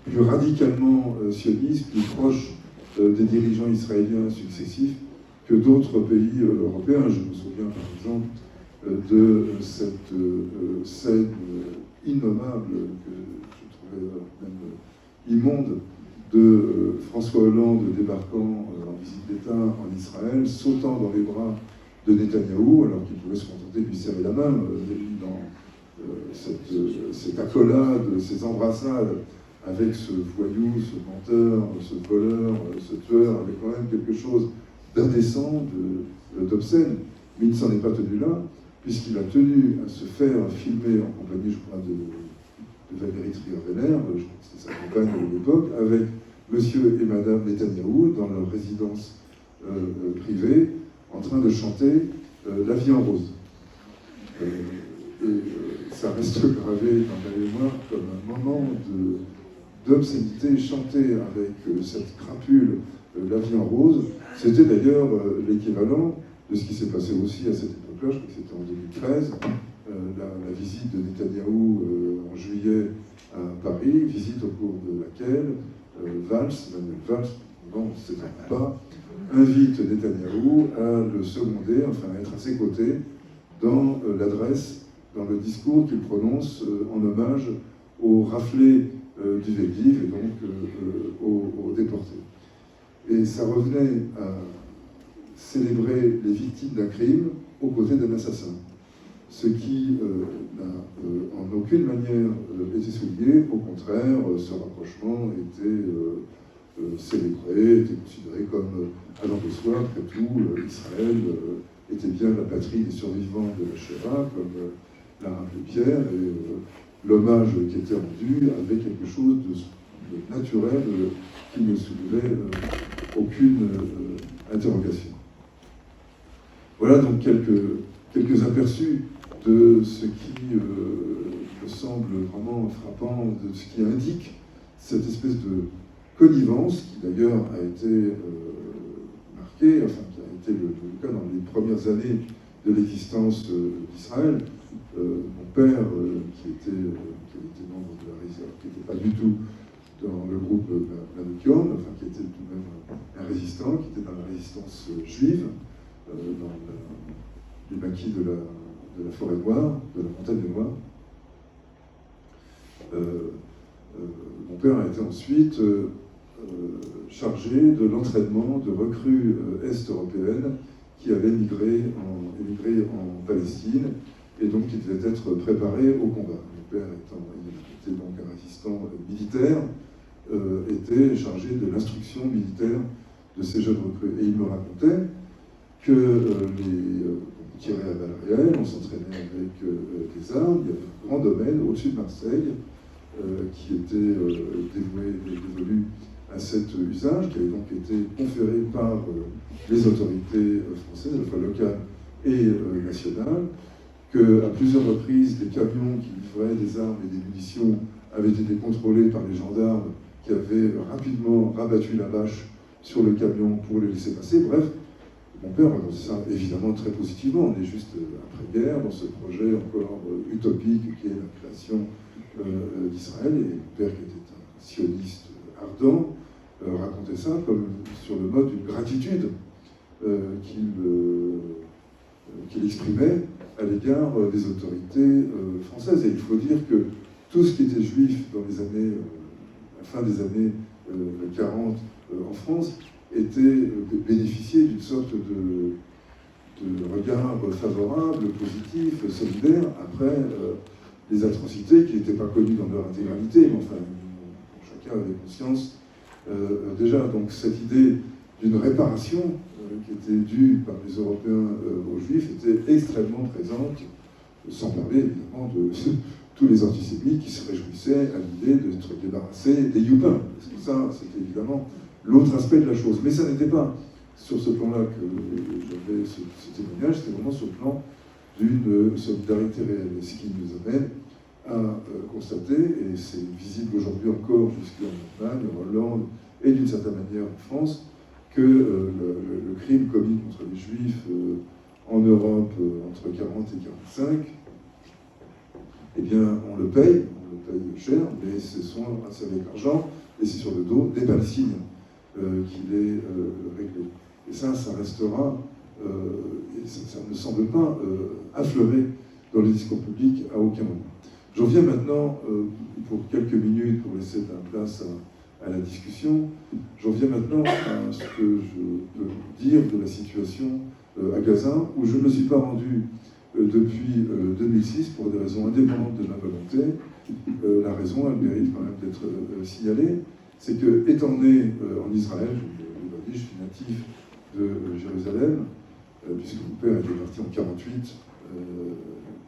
plus radicalement sioniste, plus proche des dirigeants israéliens successifs que d'autres pays européens. Je me souviens par exemple de cette scène innommable que je trouvais même immonde de François Hollande débarquant en visite d'État en Israël, sautant dans les bras de Netanyahou, alors qu'il pouvait se contenter de lui serrer la main dans cette accolade, ces embrassades avec ce voyou, ce menteur, ce voleur, ce tueur, avec quand même quelque chose d'indécent, d'obscène. Mais il ne s'en est pas tenu là, puisqu'il a tenu à se faire filmer en compagnie, je crois, de Valérie Trierweiler, je crois que c'était sa compagne à l'époque, avec monsieur et madame Netanyahou dans leur résidence privée, en train de chanter La vie en rose. Ça reste gravé dans ma mémoire comme un moment d'obscénité chanté avec cette crapule La vie en rose. C'était d'ailleurs l'équivalent de ce qui s'est passé aussi à cette époque-là, je crois que c'était en 2013, la visite de Netanyahou en juillet à Paris, visite au cours de laquelle Manuel Valls, bon, c'est un pas, invite Netanyahou à le seconder, enfin à être à ses côtés, dans l'adresse, dans le discours qu'il prononce en hommage aux raflés du Veldiv et donc aux déportés. Et ça revenait à célébrer les victimes d'un crime aux côtés d'un assassin. Ce qui n'a en aucune manière été souligné, au contraire, ce rapprochement était célébré, était considéré comme allant de soi, après tout, Israël était bien la patrie des survivants de la Shoah, comme l'a rappelé Pierre, et l'hommage qui était rendu avait quelque chose de naturel qui ne soulevait aucune interrogation. Voilà donc quelques aperçus de ce qui me semble vraiment frappant, de ce qui indique cette espèce de connivence qui d'ailleurs a été marquée, enfin qui a été le cas dans les premières années de l'existence d'Israël. Mon père, qui était membre de la réserve, qui n'était pas du tout dans le groupe Manukion, enfin qui était tout de même un résistant, qui était dans la résistance juive, dans les maquis de la forêt noire, de la montagne noire. Mon père a été ensuite chargé de l'entraînement de recrues est-européennes qui avaient émigré en Palestine et donc qui devaient être préparés au combat. Mon père était donc un résistant militaire, était chargé de l'instruction militaire de ces jeunes recrues. Et il me racontait que on tirait à balles réelles, on s'entraînait avec des armes, il y avait un grand domaine au-dessus de Marseille qui était dévolu à cet usage, qui avait donc été conféré par les autorités françaises, à la fois locales et nationales, qu'à plusieurs reprises, des camions qui livraient des armes et des munitions avaient été contrôlés par les gendarmes qui avaient rapidement rabattu la bâche sur le camion pour les laisser passer. Bref, mon père racontait ça évidemment très positivement. On est juste après-guerre dans ce projet encore utopique qui est la création d'Israël. Et mon père, qui était un sioniste ardent, racontait ça comme sur le mode d'une gratitude qu'il exprimait à l'égard des autorités françaises. Et il faut dire que tout ce qui était juif dans les années, la fin des années 40 en France, bénéficiait d'une sorte de regard favorable, positif, solidaire, après les atrocités qui n'étaient pas connues dans leur intégralité, mais enfin, chacun avait conscience déjà. Donc cette idée d'une réparation qui était due par les Européens aux Juifs était extrêmement présente, sans parler évidemment de tous les antisémites qui se réjouissaient à l'idée d'être débarrassés des Youpins. Parce que ça, c'était évidemment l'autre aspect de la chose. Mais ça n'était pas sur ce plan-là que j'avais ce témoignage, c'était vraiment sur le plan d'une solidarité réelle. Et ce qui nous amène à constater, et c'est visible aujourd'hui encore jusqu'en Allemagne, en Hollande, et d'une certaine manière en France, que le crime commis contre les Juifs en Europe entre 40 et 45, eh bien, on le paye cher, mais c'est avec l'argent, et c'est sur le dos des Palestiniens qu'il est réglé. Et ça restera, et ça ne semble pas affleurer dans le discours public à aucun moment. J'en viens maintenant, pour quelques minutes, pour laisser de la place à la discussion, j'en viens maintenant à ce que je peux dire de la situation à Gaza, où je ne me suis pas rendu depuis 2006 pour des raisons indépendantes de ma volonté. La raison, elle mérite quand même d'être signalée, c'est que, étant né en Israël, je suis natif de Jérusalem, puisque mon père était parti en 48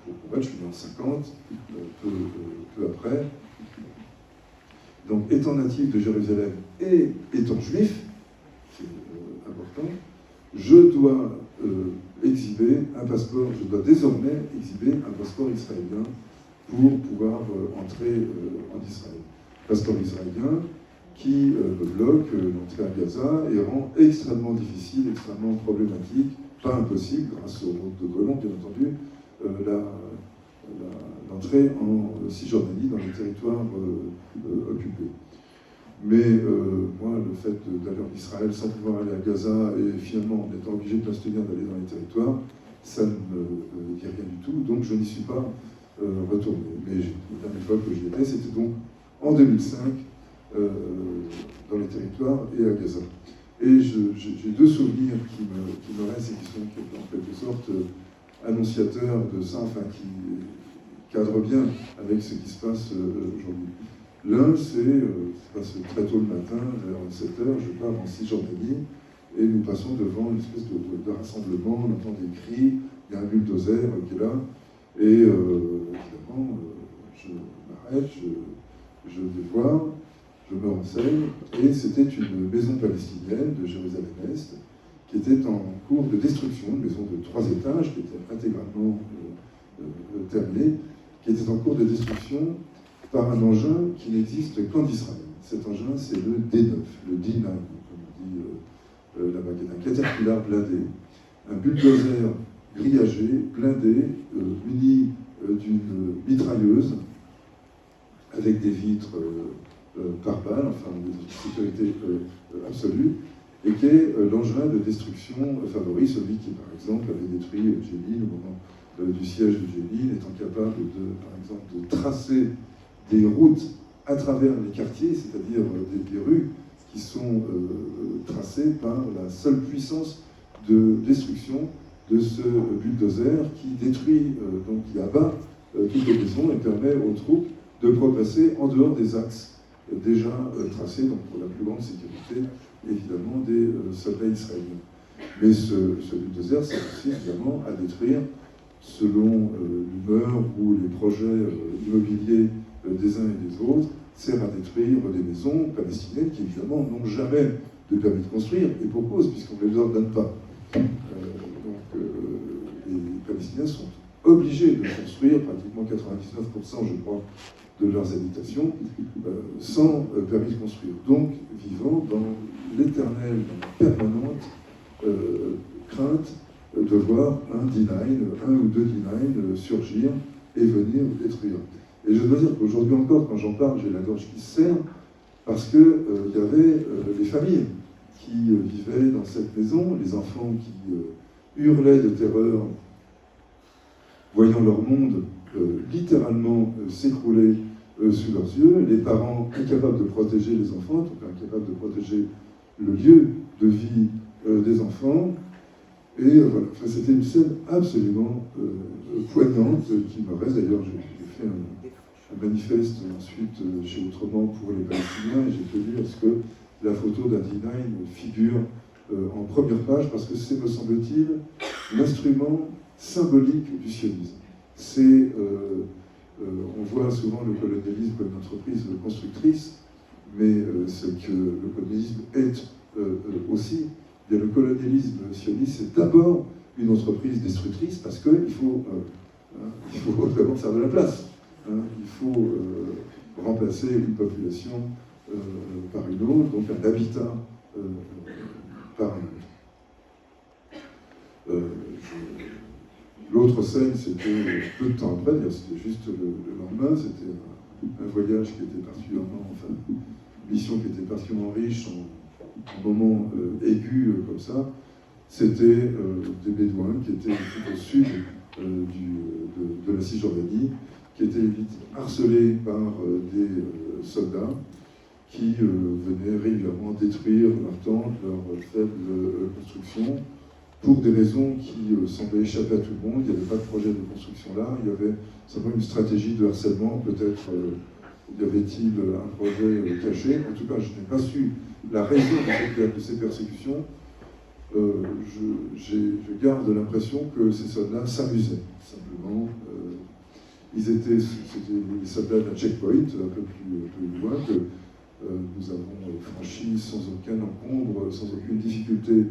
pour être, je suis né en 50, peu après. Donc, étant natif de Jérusalem et étant juif, c'est important, je dois exhiber un passeport, je dois désormais exhiber un passeport israélien pour pouvoir entrer en Israël. Passeport israélien qui bloque l'entrée à Gaza et rend extrêmement difficile, extrêmement problématique, pas impossible, grâce au route de Golan, bien entendu, l'entrée en Cisjordanie, dans les territoires occupés. Mais moi, le fait d'aller en Israël sans pouvoir aller à Gaza et finalement en étant obligé de m'abstenir d'aller dans les territoires, ça ne me dit rien du tout, donc je n'y suis pas retourné. Mais la dernière fois que j'y étais, c'était donc en 2005, dans les territoires et à Gaza. Et j'ai deux souvenirs qui me restent et qui sont en quelque sorte annonciateurs de ça, enfin qui cadrent bien avec ce qui se passe aujourd'hui. L'un, c'est passe très tôt le matin, vers 7h, je pars en Cisjordanie, et nous passons devant une espèce de rassemblement, on entend des cris, il y a un bulldozer qui est là, et évidemment, je m'arrête, je vais voir, je me renseigne, et c'était une maison palestinienne de Jérusalem-Est qui était en cours de destruction, une maison de 3 étages qui était intégralement terminée, qui était en cours de destruction par un engin qui n'existe qu'en Israël. Cet engin, c'est le D9, le D9, comme on dit là-bas, qui est un caterpillar blindé, un bulldozer grillagé, blindé, muni d'une mitrailleuse, avec des vitres par balle, enfin de sécurité absolue, et qui est l'engin de destruction favori, celui qui, par exemple, avait détruit Jenin au moment du siège de Jenin, étant capable, par exemple, de tracer des routes à travers les quartiers, c'est-à-dire des rues qui sont tracées par la seule puissance de destruction de ce bulldozer qui détruit, donc qui abat toutes les maisons et permet aux troupes de progresser en dehors des axes déjà tracés, donc pour la plus grande sécurité, évidemment, des soldats israéliens. Mais ce bulldozer sert aussi, évidemment, à détruire, selon l'humeur ou les projets immobiliers des uns et des autres, sert à détruire des maisons palestiniennes qui, évidemment, n'ont jamais de permis de construire, et pour cause, puisqu'on ne les ordonne pas. Les Palestiniens sont obligés de construire pratiquement 99%, je crois, de leurs habitations sans permis de construire. Donc, vivant dans l'éternelle, permanente crainte de voir un D9, un ou deux D9 surgir et venir détruire. Et je dois dire qu'aujourd'hui encore, quand j'en parle, j'ai la gorge qui se serre, parce qu'il y avait les familles qui vivaient dans cette maison, les enfants qui hurlaient de terreur, voyant leur monde littéralement s'écrouler sous leurs yeux, les parents incapables de protéger les enfants, donc incapables de protéger le lieu de vie des enfants. Et voilà, enfin, c'était une scène absolument poignante qui me reste. D'ailleurs, j'ai fait un manifeste ensuite chez Autrement pour les Palestiniens et j'ai tenu à ce que la photo d'un D9 figure en première page parce que c'est, me semble-t-il, l'instrument symbolique du sionisme. C'est, on voit souvent le colonialisme comme une entreprise constructrice, mais ce que le colonialisme est aussi, eh bien, le colonialisme sioniste, c'est d'abord une entreprise destructrice parce qu'il faut d'abord faire de la place. Il faut remplacer une population par une autre, donc un habitat par L'autre scène, c'était peu de temps après, d'ailleurs c'était juste le lendemain, c'était un voyage qui était particulièrement, enfin, une mission qui était particulièrement riche en moments aigus comme ça. C'était des Bédouins qui étaient tout au sud de la Cisjordanie, qui étaient harcelés par des soldats qui venaient régulièrement détruire leurs tentes, leurs faibles constructions, pour des raisons qui semblaient échapper à tout le monde. Il n'y avait pas de projet de construction là, il y avait simplement une stratégie de harcèlement, peut-être y avait-il un projet caché. En tout cas, je n'ai pas su la raison de ces persécutions. Je garde l'impression que ces soldats s'amusaient, simplement. C'était les soldats d'un checkpoint, un peu plus loin, que nous avons franchi sans aucun encombre, sans aucune difficulté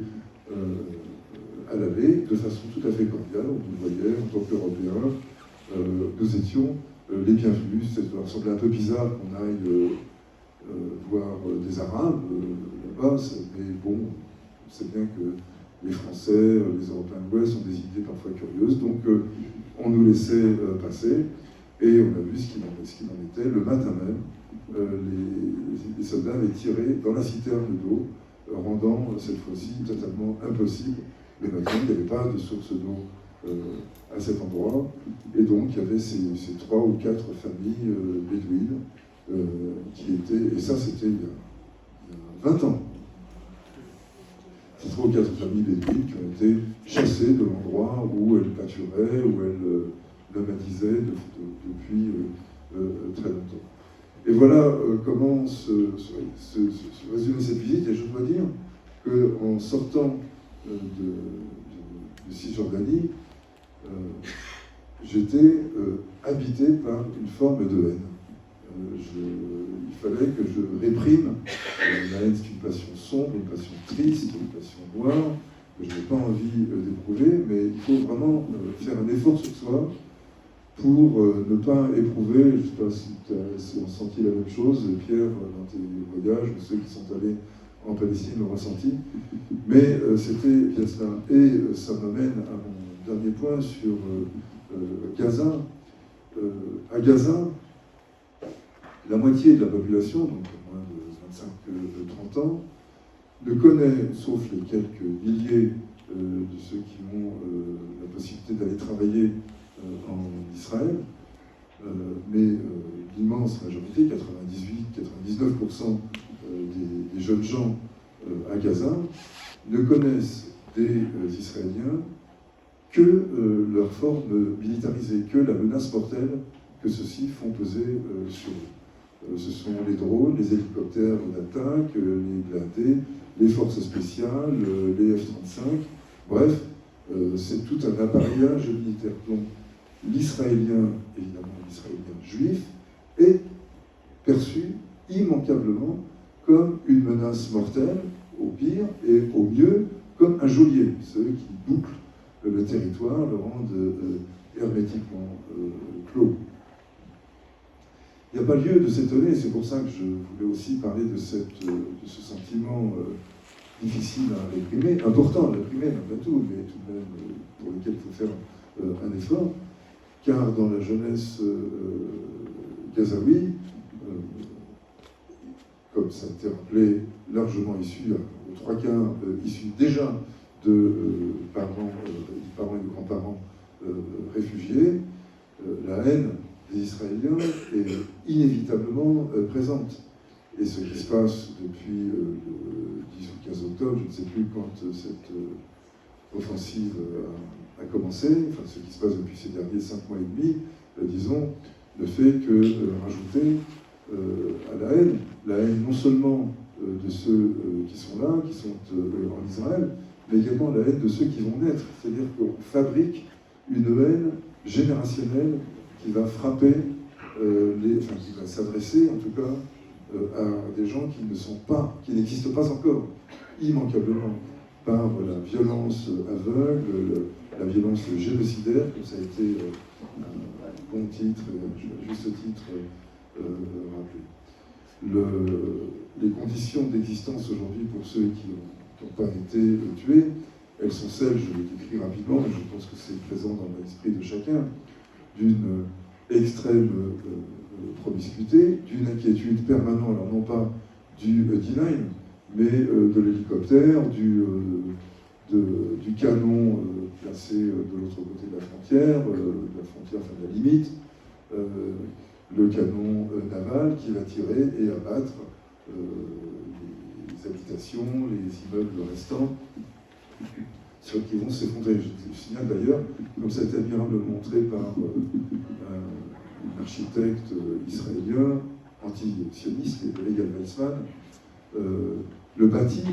à l'aller, de façon tout à fait cordiale. On nous voyait en tant qu'Européens. Nous étions les bienvenus. Ça semblait un peu bizarre qu'on aille voir des Arabes là-bas, mais bon, on sait bien que les Français, les Européens de l'Ouest ont des idées parfois curieuses, donc on nous laissait passer, et on a vu ce qu'il en était. Le matin même, les soldats avaient tiré dans la citerne d'eau, rendant cette fois-ci totalement impossible le matin. Il n'y avait pas de source d'eau à cet endroit, et donc il y avait ces 3 ou 4 familles bédouines qui étaient, et ça c'était il y a 20 ans, ces 3 ou 4 familles bédouines qui ont été chassées de l'endroit où elles pâturaient, où elles nomadisaient depuis très longtemps. Et voilà comment se résumait cette visite, et je dois dire qu'en sortant de Cisjordanie, j'étais habité par une forme de haine. Il fallait que je réprime la haine. C'est une passion sombre, une passion triste, une passion noire, que je n'ai pas envie d'éprouver, mais il faut vraiment faire un effort sur soi pour ne pas éprouver. Je ne sais pas si on a senti la même chose, Pierre, dans tes voyages, ou ceux qui sont allés en Palestine l'ont ressenti, mais c'était bien cela. Et ça m'amène à mon dernier point sur Gaza. À Gaza, la moitié de la population, donc moins de 25-30 ans, ne connaît, sauf les quelques milliers de ceux qui ont la possibilité d'aller travailler en Israël, mais l'immense majorité, 98-99% des jeunes gens à Gaza, ne connaissent des Israéliens que leur forme militarisée, que la menace mortelle que ceux-ci font peser sur eux. Ce sont les drones, les hélicoptères d'attaque, les blindés, les forces spéciales, les F-35, bref, c'est tout un appareillage militaire. Donc l'Israélien, évidemment l'Israélien juif, est perçu immanquablement comme une menace mortelle, au pire, et au mieux, comme un geôlier, ceux qui bouclent le territoire, le rendent hermétiquement clos. Il n'y a pas lieu de s'étonner, c'est pour ça que je voulais aussi parler de ce sentiment difficile à réprimer, important à réprimer malgré tout, mais tout de même pour lequel il faut faire un effort, car dans la jeunesse gazaoui, comme ça a été rappelé, largement issu, aux 3 quarts, issu déjà de parents et de grands-parents réfugiés, la haine des Israéliens est inévitablement présente. Et ce qui se passe depuis le 10 ou 15 octobre, je ne sais plus quand cette offensive a commencé, enfin ce qui se passe depuis ces derniers 5 mois et demi, disons, ne fait que rajouter à la haine non seulement de ceux qui sont là, qui sont en Israël, mais également la haine de ceux qui vont naître. C'est-à-dire qu'on fabrique une haine générationnelle qui va frapper, qui va s'adresser en tout cas à des gens qui ne sont pas, qui n'existent pas encore, immanquablement, par la violence aveugle, la violence génocidaire, comme ça a été un bon titre, un juste titre rappelé. Les conditions d'existence aujourd'hui pour ceux qui n'ont pas été tués elles sont celles, je les décris rapidement, mais je pense que c'est présent dans l'esprit de chacun, d'une extrême promiscuité, d'une inquiétude permanente, alors non pas du D9, mais de l'hélicoptère, du canon placé de l'autre côté de la frontière, enfin de la limite, le canon naval qui va tirer et abattre les habitations, les immeubles restants, sur qui vont s'effondrer. Je signale d'ailleurs, comme ça a été admirablement montré par un architecte israélien, anti-sioniste, Regal Weizmann, le bâti,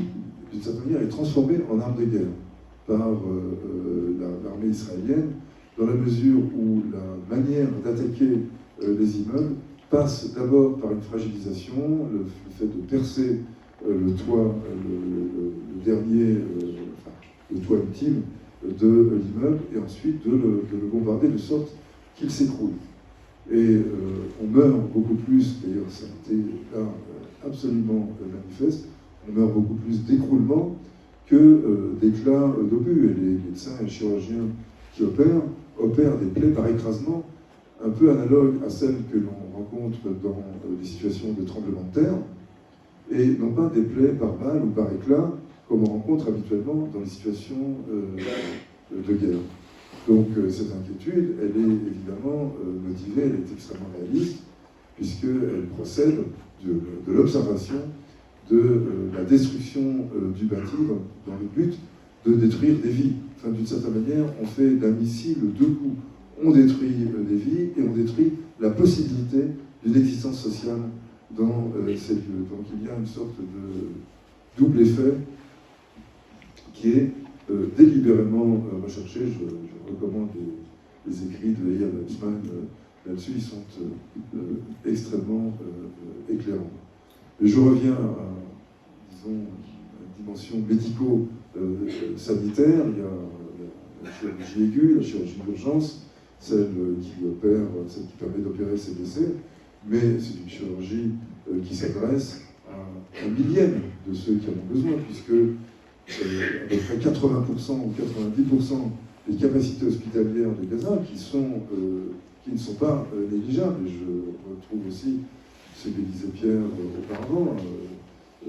d'une certaine manière, est transformé en arme de guerre par l'armée israélienne, dans la mesure où la manière d'attaquer les immeubles passe d'abord par une fragilisation, le fait de percer le toit, le dernier, le toit ultime de l'immeuble, et ensuite de le bombarder de sorte qu'il s'écroule. Et on meurt beaucoup plus, d'ailleurs ça a été là absolument manifeste, on meurt beaucoup plus d'écroulement que d'éclats d'obus. Et les médecins et les chirurgiens qui opèrent des plaies par écrasement, un peu analogues à celles que l'on rencontre dans des situations de tremblement de terre, et non pas des plaies par balle ou par éclat, comme on rencontre habituellement dans les situations de guerre. Donc cette inquiétude, elle est évidemment motivée, elle est extrêmement réaliste, puisqu'elle procède de l'observation de la destruction du bâtiment dans le but de détruire des vies. Enfin, d'une certaine manière, on fait d'un missile deux coups. On détruit des vies et on détruit la possibilité d'une existence sociale dans ces lieux. Donc il y a une sorte de double effet qui est délibérément recherché. Je recommande les écrits de Eyal Weizmann là-dessus, ils sont extrêmement éclairants. Mais je reviens à, disons, une dimension médico-sanitaire. Il y a la chirurgie aiguë, la chirurgie d'urgence, celle qui permet d'opérer ces décès, mais c'est une chirurgie qui s'adresse à un millième de ceux qui en ont besoin, puisque à peu près 80% ou 90% des capacités hospitalières de Gaza qui ne sont pas négligeables. Et je retrouve aussi ce que disait Pierre auparavant,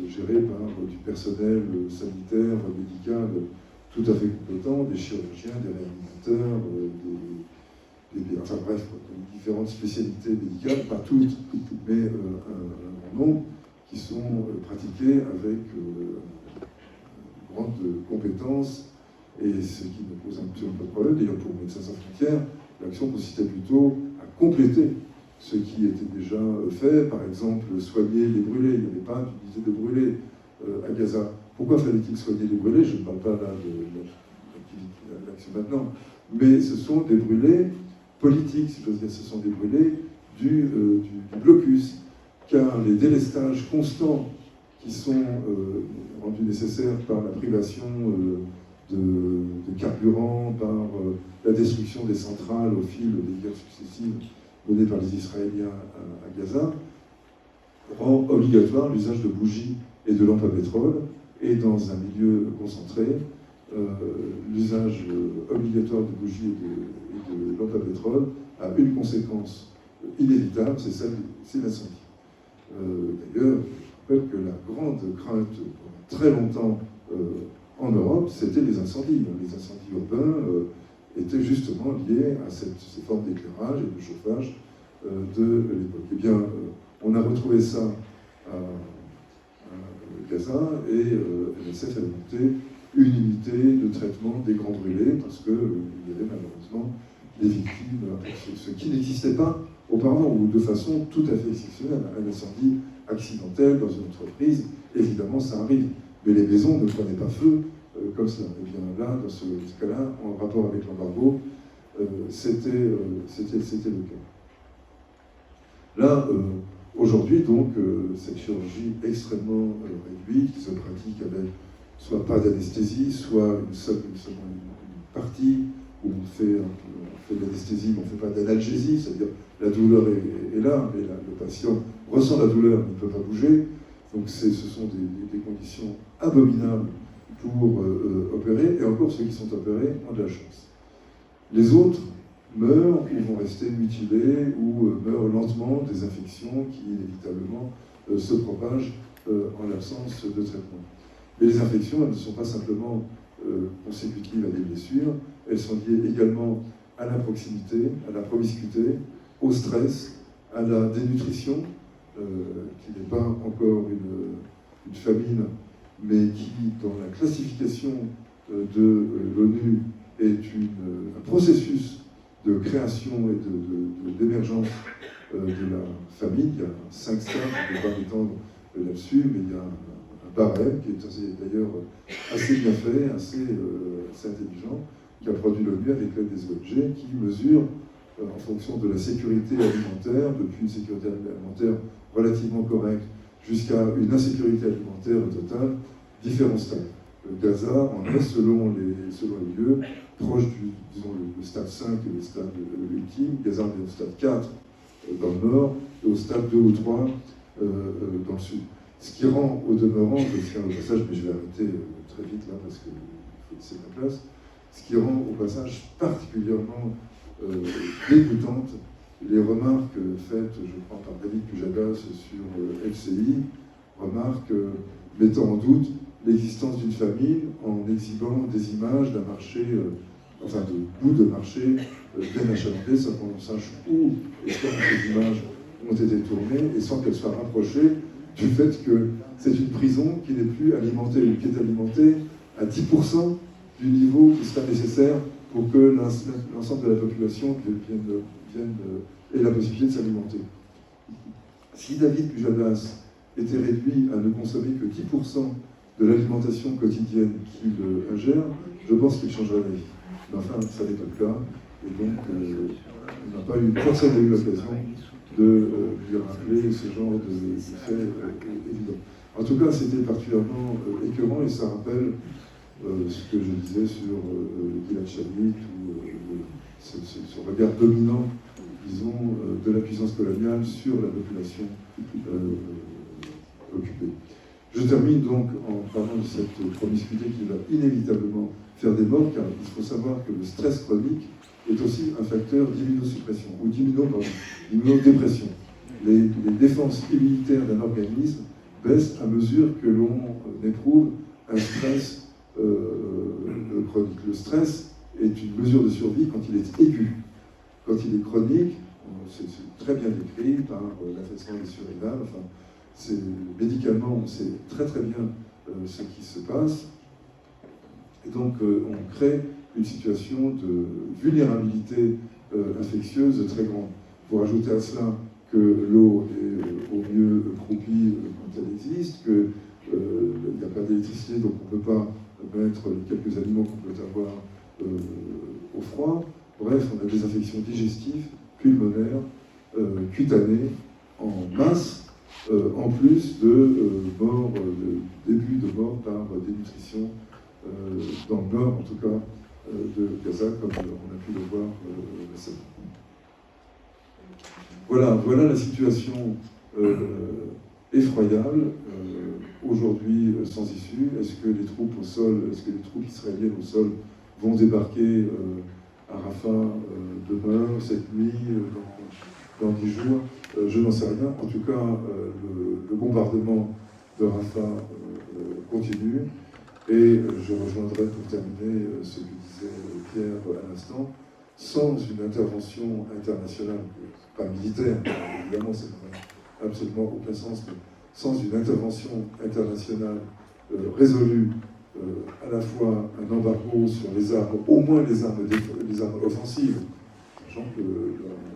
géré par du personnel sanitaire, médical, tout à fait compétent, des chirurgiens, des réanimateurs, enfin bref, différentes spécialités médicales, pas toutes, mais un grand nombre, qui sont pratiquées avec grande compétence, et ce qui ne pose un petit peu de problème. D'ailleurs, pour Médecins Sans Frontières, l'action consistait plutôt à compléter ce qui était déjà fait, par exemple soigner les brûlés. Il n'y avait pas d'unité de brûlés à Gaza. Pourquoi fallait-il soigner les brûlés? Je ne parle pas là de l'action maintenant, mais ce sont des brûlés politiques, si j'ose dire. Ce sont des brûlés du blocus, car les délestages constants qui sont rendus nécessaires par la privation de carburant, par la destruction des centrales au fil des guerres successives menées par les Israéliens à Gaza, rend obligatoire l'usage de bougies et de lampes à pétrole, et dans un milieu concentré, l'usage obligatoire de bougies et de lampes à pétrole a une conséquence inévitable, c'est l'incendie. D'ailleurs, je rappelle que la grande crainte pendant très longtemps en Europe, c'était les incendies. Les incendies urbains étaient justement liés à ces formes d'éclairage et de chauffage de l'époque. Eh bien, on a retrouvé ça à Gaza, et MSF a monté une unité de traitement des grands brûlés, parce qu'il y avait malheureusement des victimes, ce qui n'existait pas auparavant, ou de façon tout à fait exceptionnelle. Un incendie accidentel dans une entreprise, évidemment ça arrive, mais les maisons ne prenaient pas feu comme ça. Et bien là, dans ce cas-là, en rapport avec l'embargo, c'était le cas. Là, aujourd'hui, donc, cette chirurgie extrêmement réduite, qui se pratique avec soit pas d'anesthésie, soit une partie où on fait de l'anesthésie, mais on ne fait pas d'analgésie, c'est-à-dire la douleur est là, mais le patient ressent la douleur, mais ne peut pas bouger. Donc ce sont des conditions abominables pour opérer, et encore ceux qui sont opérés ont de la chance. Les autres meurent ou vont rester mutilés ou meurent lentement des infections qui inévitablement se propagent en l'absence de traitement. Mais les infections, elles ne sont pas simplement consécutives à des blessures, elles sont liées également à la proximité, à la promiscuité, au stress, à la dénutrition, qui n'est pas encore une famine, mais qui, dans la classification de l'ONU, est un processus de création et d'émergence de la famine. Il y a 5 stades, je ne vais pas m'étendre là-dessus, mais il y a un barème qui est d'ailleurs assez bien fait, assez intelligent, qui a produit l'ONU avec l'aide des ONG, qui mesure, en fonction de la sécurité alimentaire, depuis une sécurité alimentaire relativement correcte jusqu'à une insécurité alimentaire totale, différents stades. Gaza en est, selon les lieux, proche disons, le stade 5 et le stade ultime. Gaza est au stade 4 dans le nord et au stade 2 ou 3 dans le sud. Ce qui rend au demeurant, je tiens au passage, mais je vais arrêter très vite là parce qu'il faut laisser la place, ce qui rend au passage particulièrement dégoûtante les remarques faites, je crois, par David Pujadas sur LCI, remarques mettant en doute l'existence d'une famine en exhibant des images d'un marché, enfin de bouts de marché bien achalandés, sans qu'on sache où et quand ces images ont été tournées et sans qu'elles soient rapprochées du fait que c'est une prison qui n'est plus alimentée ou qui est alimentée à 10% du niveau qui sera nécessaire pour que l'ensemble de la population ait la possibilité de s'alimenter. Si David Pujadas était réduit à ne consommer que 10% de l'alimentation quotidienne qu'il ingère, je pense qu'il changerait la vie. Mais enfin, ça n'est pas le cas, et donc personne n'a eu l'occasion de lui rappeler ce genre de fait évident. En tout cas, c'était particulièrement écœurant, et ça rappelle ce que je disais sur Gilad Shalit, ou ce regard dominant, disons, de la puissance coloniale sur la population occupée. Je termine donc en parlant de cette promiscuité qui va inévitablement faire des morts, car il faut savoir que le stress chronique est aussi un facteur d'immunosuppression, ou d'immunodépression. Les défenses immunitaires d'un organisme baissent à mesure que l'on éprouve un stress chronique. Le stress est une mesure de survie quand il est aigu. Quand il est chronique, c'est très bien décrit par l'affaissement des surrénales, enfin, médicalement, on sait très très bien ce qui se passe. Et donc, on crée une situation de vulnérabilité infectieuse très grande. Vous rajoutez à cela que l'eau est au mieux croupie quand elle existe, qu'il n'y a pas d'électricité, donc on ne peut pas mettre les quelques aliments qu'on peut avoir au froid. Bref, on a des infections digestives, pulmonaires, cutanées, en masse, en plus de morts, de début de mort par dénutrition, dans le nord en tout cas, de Gaza, comme on a pu le voir récemment. Voilà la situation effroyable, aujourd'hui sans issue. Est-ce que les troupes israéliennes au sol vont débarquer à Rafah demain, cette nuit, dans 10 jours? Je n'en sais rien. En tout cas, le bombardement de Rafah continue. Et je rejoindrai pour terminer ce que disait Pierre à l'instant, sans une intervention internationale, pas militaire, évidemment, ça n'a absolument aucun sens, mais sans une intervention internationale résolue, à la fois un embargo sur les armes, au moins les armes offensives, sachant que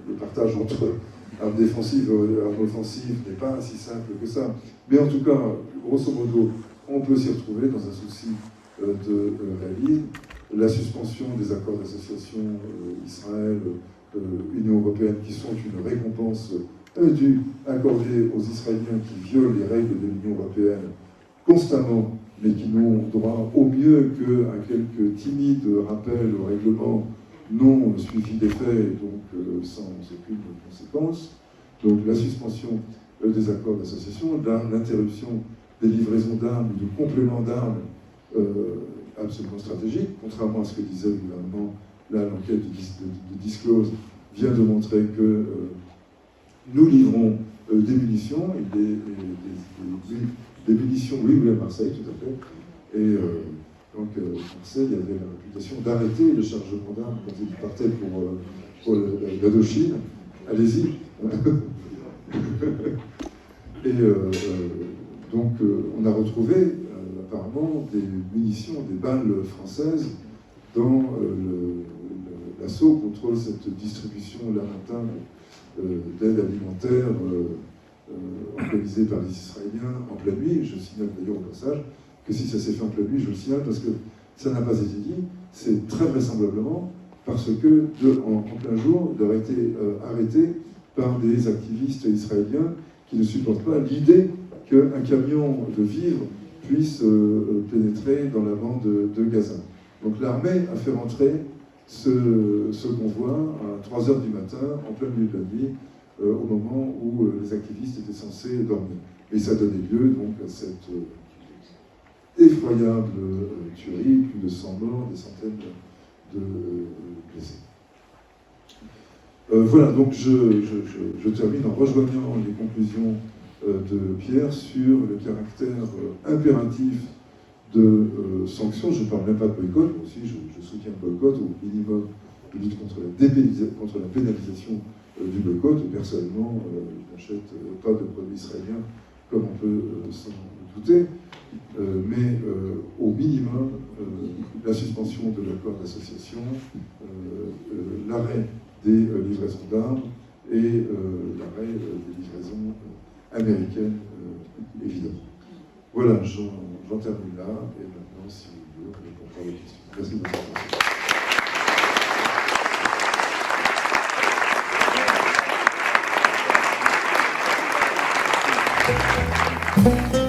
le partage entre armes défensives et armes offensives n'est pas si simple que ça. Mais en tout cas, grosso modo, on peut s'y retrouver dans un souci de réalisme. La suspension des accords d'association Israël-Union européenne, qui sont une récompense due accordée aux Israéliens qui violent les règles de l'Union européenne constamment, mais qui n'ont droit au mieux qu'à quelques timides rappels au règlement non suivis des faits, donc sans aucune conséquence. Donc la suspension des accords d'association, l'interruption des livraisons d'armes, de compléments d'armes absolument stratégique, contrairement à ce que disait le gouvernement. Là, l'enquête de Disclose vient de montrer que nous livrons des munitions, et des munitions, oui, à Marseille, tout à fait. Et donc, Marseille avait la réputation d'arrêter le chargement d'armes quand ils partaient pour l'Indochine. Allez-y. Et donc, on a retrouvé apparemment des munitions, des balles françaises dans l'assaut contre cette distribution lamentable d'aide alimentaire organisée par les Israéliens en pleine nuit. Je signale d'ailleurs au passage que si ça s'est fait en pleine nuit, je le signale parce que ça n'a pas été dit, c'est très vraisemblablement parce que en plein jour, il aurait été arrêté par des activistes israéliens qui ne supportent pas l'idée qu'un camion de vivres puisse pénétrer dans la bande de Gaza. Donc l'armée a fait rentrer ce convoi à 3 h du matin, en plein milieu de la nuit, au moment où les activistes étaient censés dormir. Et ça donnait lieu donc à cette effroyable tuerie, plus de 100 morts, des centaines de blessés. Voilà, donc je termine en rejoignant les conclusions de Pierre sur le caractère impératif de sanctions. Je ne parle même pas de boycott, moi aussi je soutiens le boycott, au minimum de lutte contre la pénalisation du boycott. Personnellement, je n'achète pas de produits israéliens comme on peut s'en douter, mais au minimum, la suspension de l'accord d'association, l'arrêt des livraisons d'armes et l'arrêt des livraisons américaines, évidemment. Voilà, j'en termine là, et maintenant, si vous voulez, on répondra aux questions. Merci de votre attention.